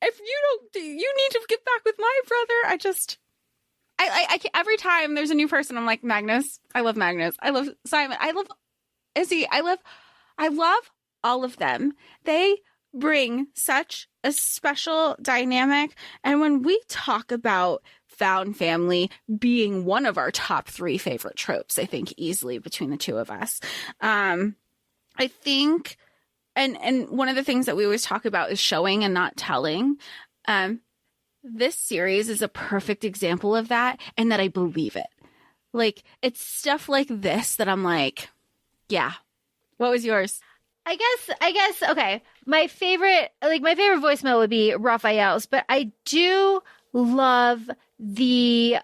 If you don't, you need to get back with my brother. I every time there's a new person, I'm like, Magnus. I love Magnus. I love Simon. I love Izzy. I love all of them. They bring such a special dynamic. And when we talk about found family being one of our top 3 favorite tropes, I think easily between the two of us, I think, and one of the things that we always talk about is showing and not telling. This series is a perfect example of that, and that I believe it. Like, it's stuff like this that I'm like, yeah. What was yours? I guess, okay. My favorite voicemail would be Raphael's, but I do love the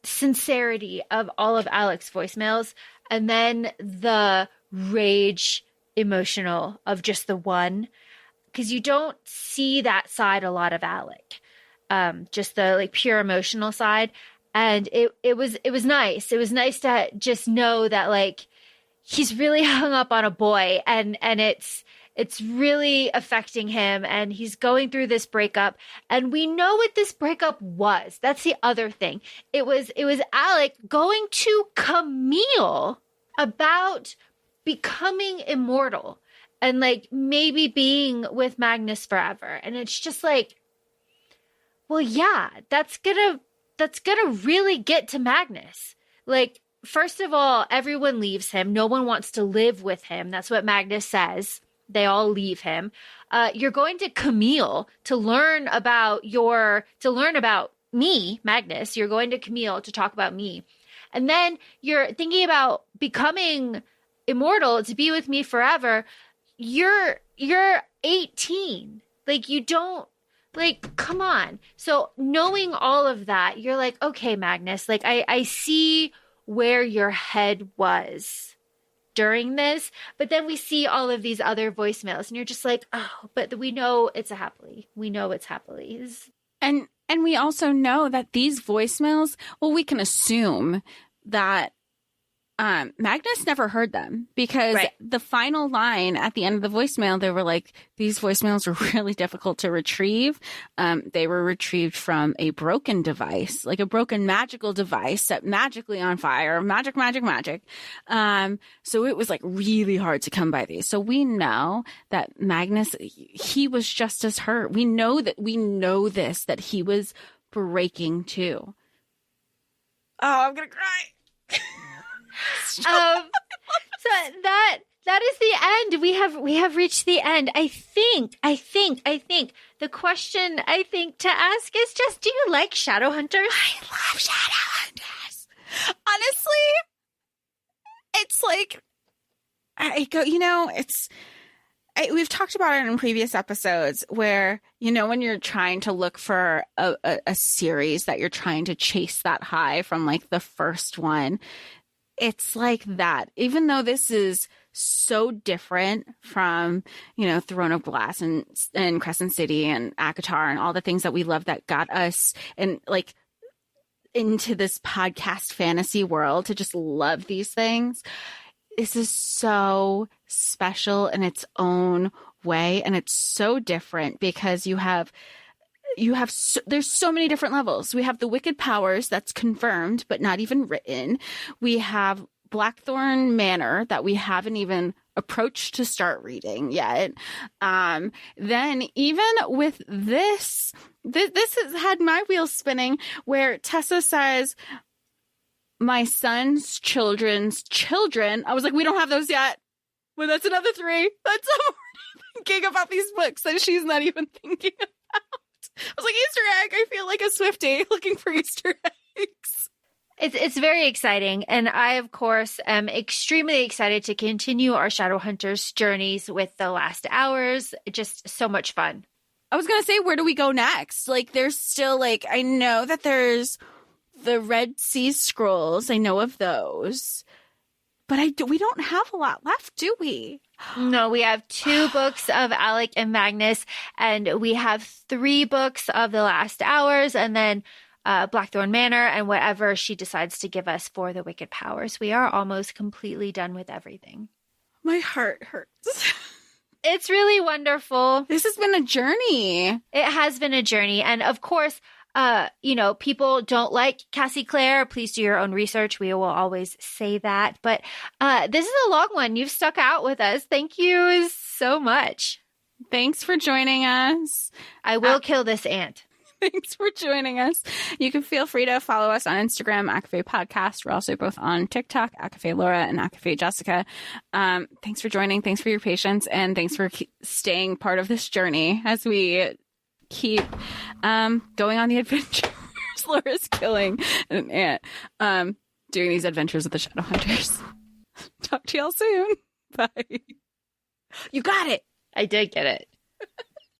sincerity of all of Alec's voicemails, and then the rage emotional of just the one, because you don't see that side a lot of Alec. Just the like pure emotional side. And it was nice. It was nice to just know that like he's really hung up on a boy and it's really affecting him, and he's going through this breakup, and we know what this breakup was. That's the other thing. It was Alec going to Camille about becoming immortal and like maybe being with Magnus forever. And it's just like, well, yeah, that's gonna really get to Magnus. Like, first of all, everyone leaves him. No one wants to live with him. That's what Magnus says. They all leave him. You're going to Camille to learn about me, Magnus. You're going to Camille to talk about me. And then you're thinking about becoming immortal to be with me forever. You're 18. Like, you don't, like, come on. So knowing all of that, you're like, okay, Magnus, like I see where your head was during this, but then we see all of these other voicemails and you're just like, oh, but we know it's happily. And we also know that these voicemails, well, we can assume that Magnus never heard them, because the final line at the end of the voicemail, they were like, these voicemails are really difficult to retrieve. They were retrieved from a broken device, like a broken magical device set magically on fire. Magic. So it was like really hard to come by these. So we know that Magnus, he was just as hurt. We know that he was breaking too. Oh, I'm going to cry. So That is the end. We have reached the end. I think the question I think to ask is just, do you like Shadowhunters? I love Shadowhunters. Honestly, it's like, we've talked about it in previous episodes where, when you're trying to look for a series that you're trying to chase that high from like the first one, it's like that. Even though this is so different from, Throne of Glass and Crescent City and ACOFAE and all the things that we love that got us and like into this podcast fantasy world to just love these things. This is so special in its own way, and it's so different because there's so many different levels. We have the wicked powers that's confirmed but not even written. We have Blackthorn Manor that we haven't even approached to start reading yet. Then even with this has had my wheels spinning, where Tessa says, my son's children's children. I was like, we don't have those yet. Well, that's another 3. That's I'm already thinking about these books that she's not even thinking about. I was like, Easter egg. I feel like a Swiftie looking for Easter eggs. It's very exciting. And I, of course, am extremely excited to continue our Shadowhunters journeys with the last hours. Just so much fun. I was going to say, where do we go next? Like, there's still like, I know that there's the Red Sea Scrolls. I know of those. But we don't have a lot left, do we? No, we have 2 books of Alec and Magnus, and we have 3 books of The Last Hours, and then Blackthorn Manor, and whatever she decides to give us for the Wicked Powers. We are almost completely done with everything. My heart hurts. It's really wonderful. This has been a journey. It has been a journey. And of course, people don't like Cassie Clare. Please do your own research. We will always say that. But this is a long one. You've stuck out with us. Thank you so much. Thanks for joining us. I will kill this ant. Thanks for joining us. You can feel free to follow us on Instagram, ACOFAE Podcast. We're also both on TikTok, ACOFAE Laura and ACOFAE Jessica. Thanks for joining. Thanks for your patience. And thanks for staying part of this journey as we keep going on the adventures. Laura's killing an ant. Doing these adventures with the Shadowhunters. Talk to y'all soon. Bye. You got it. I did get it.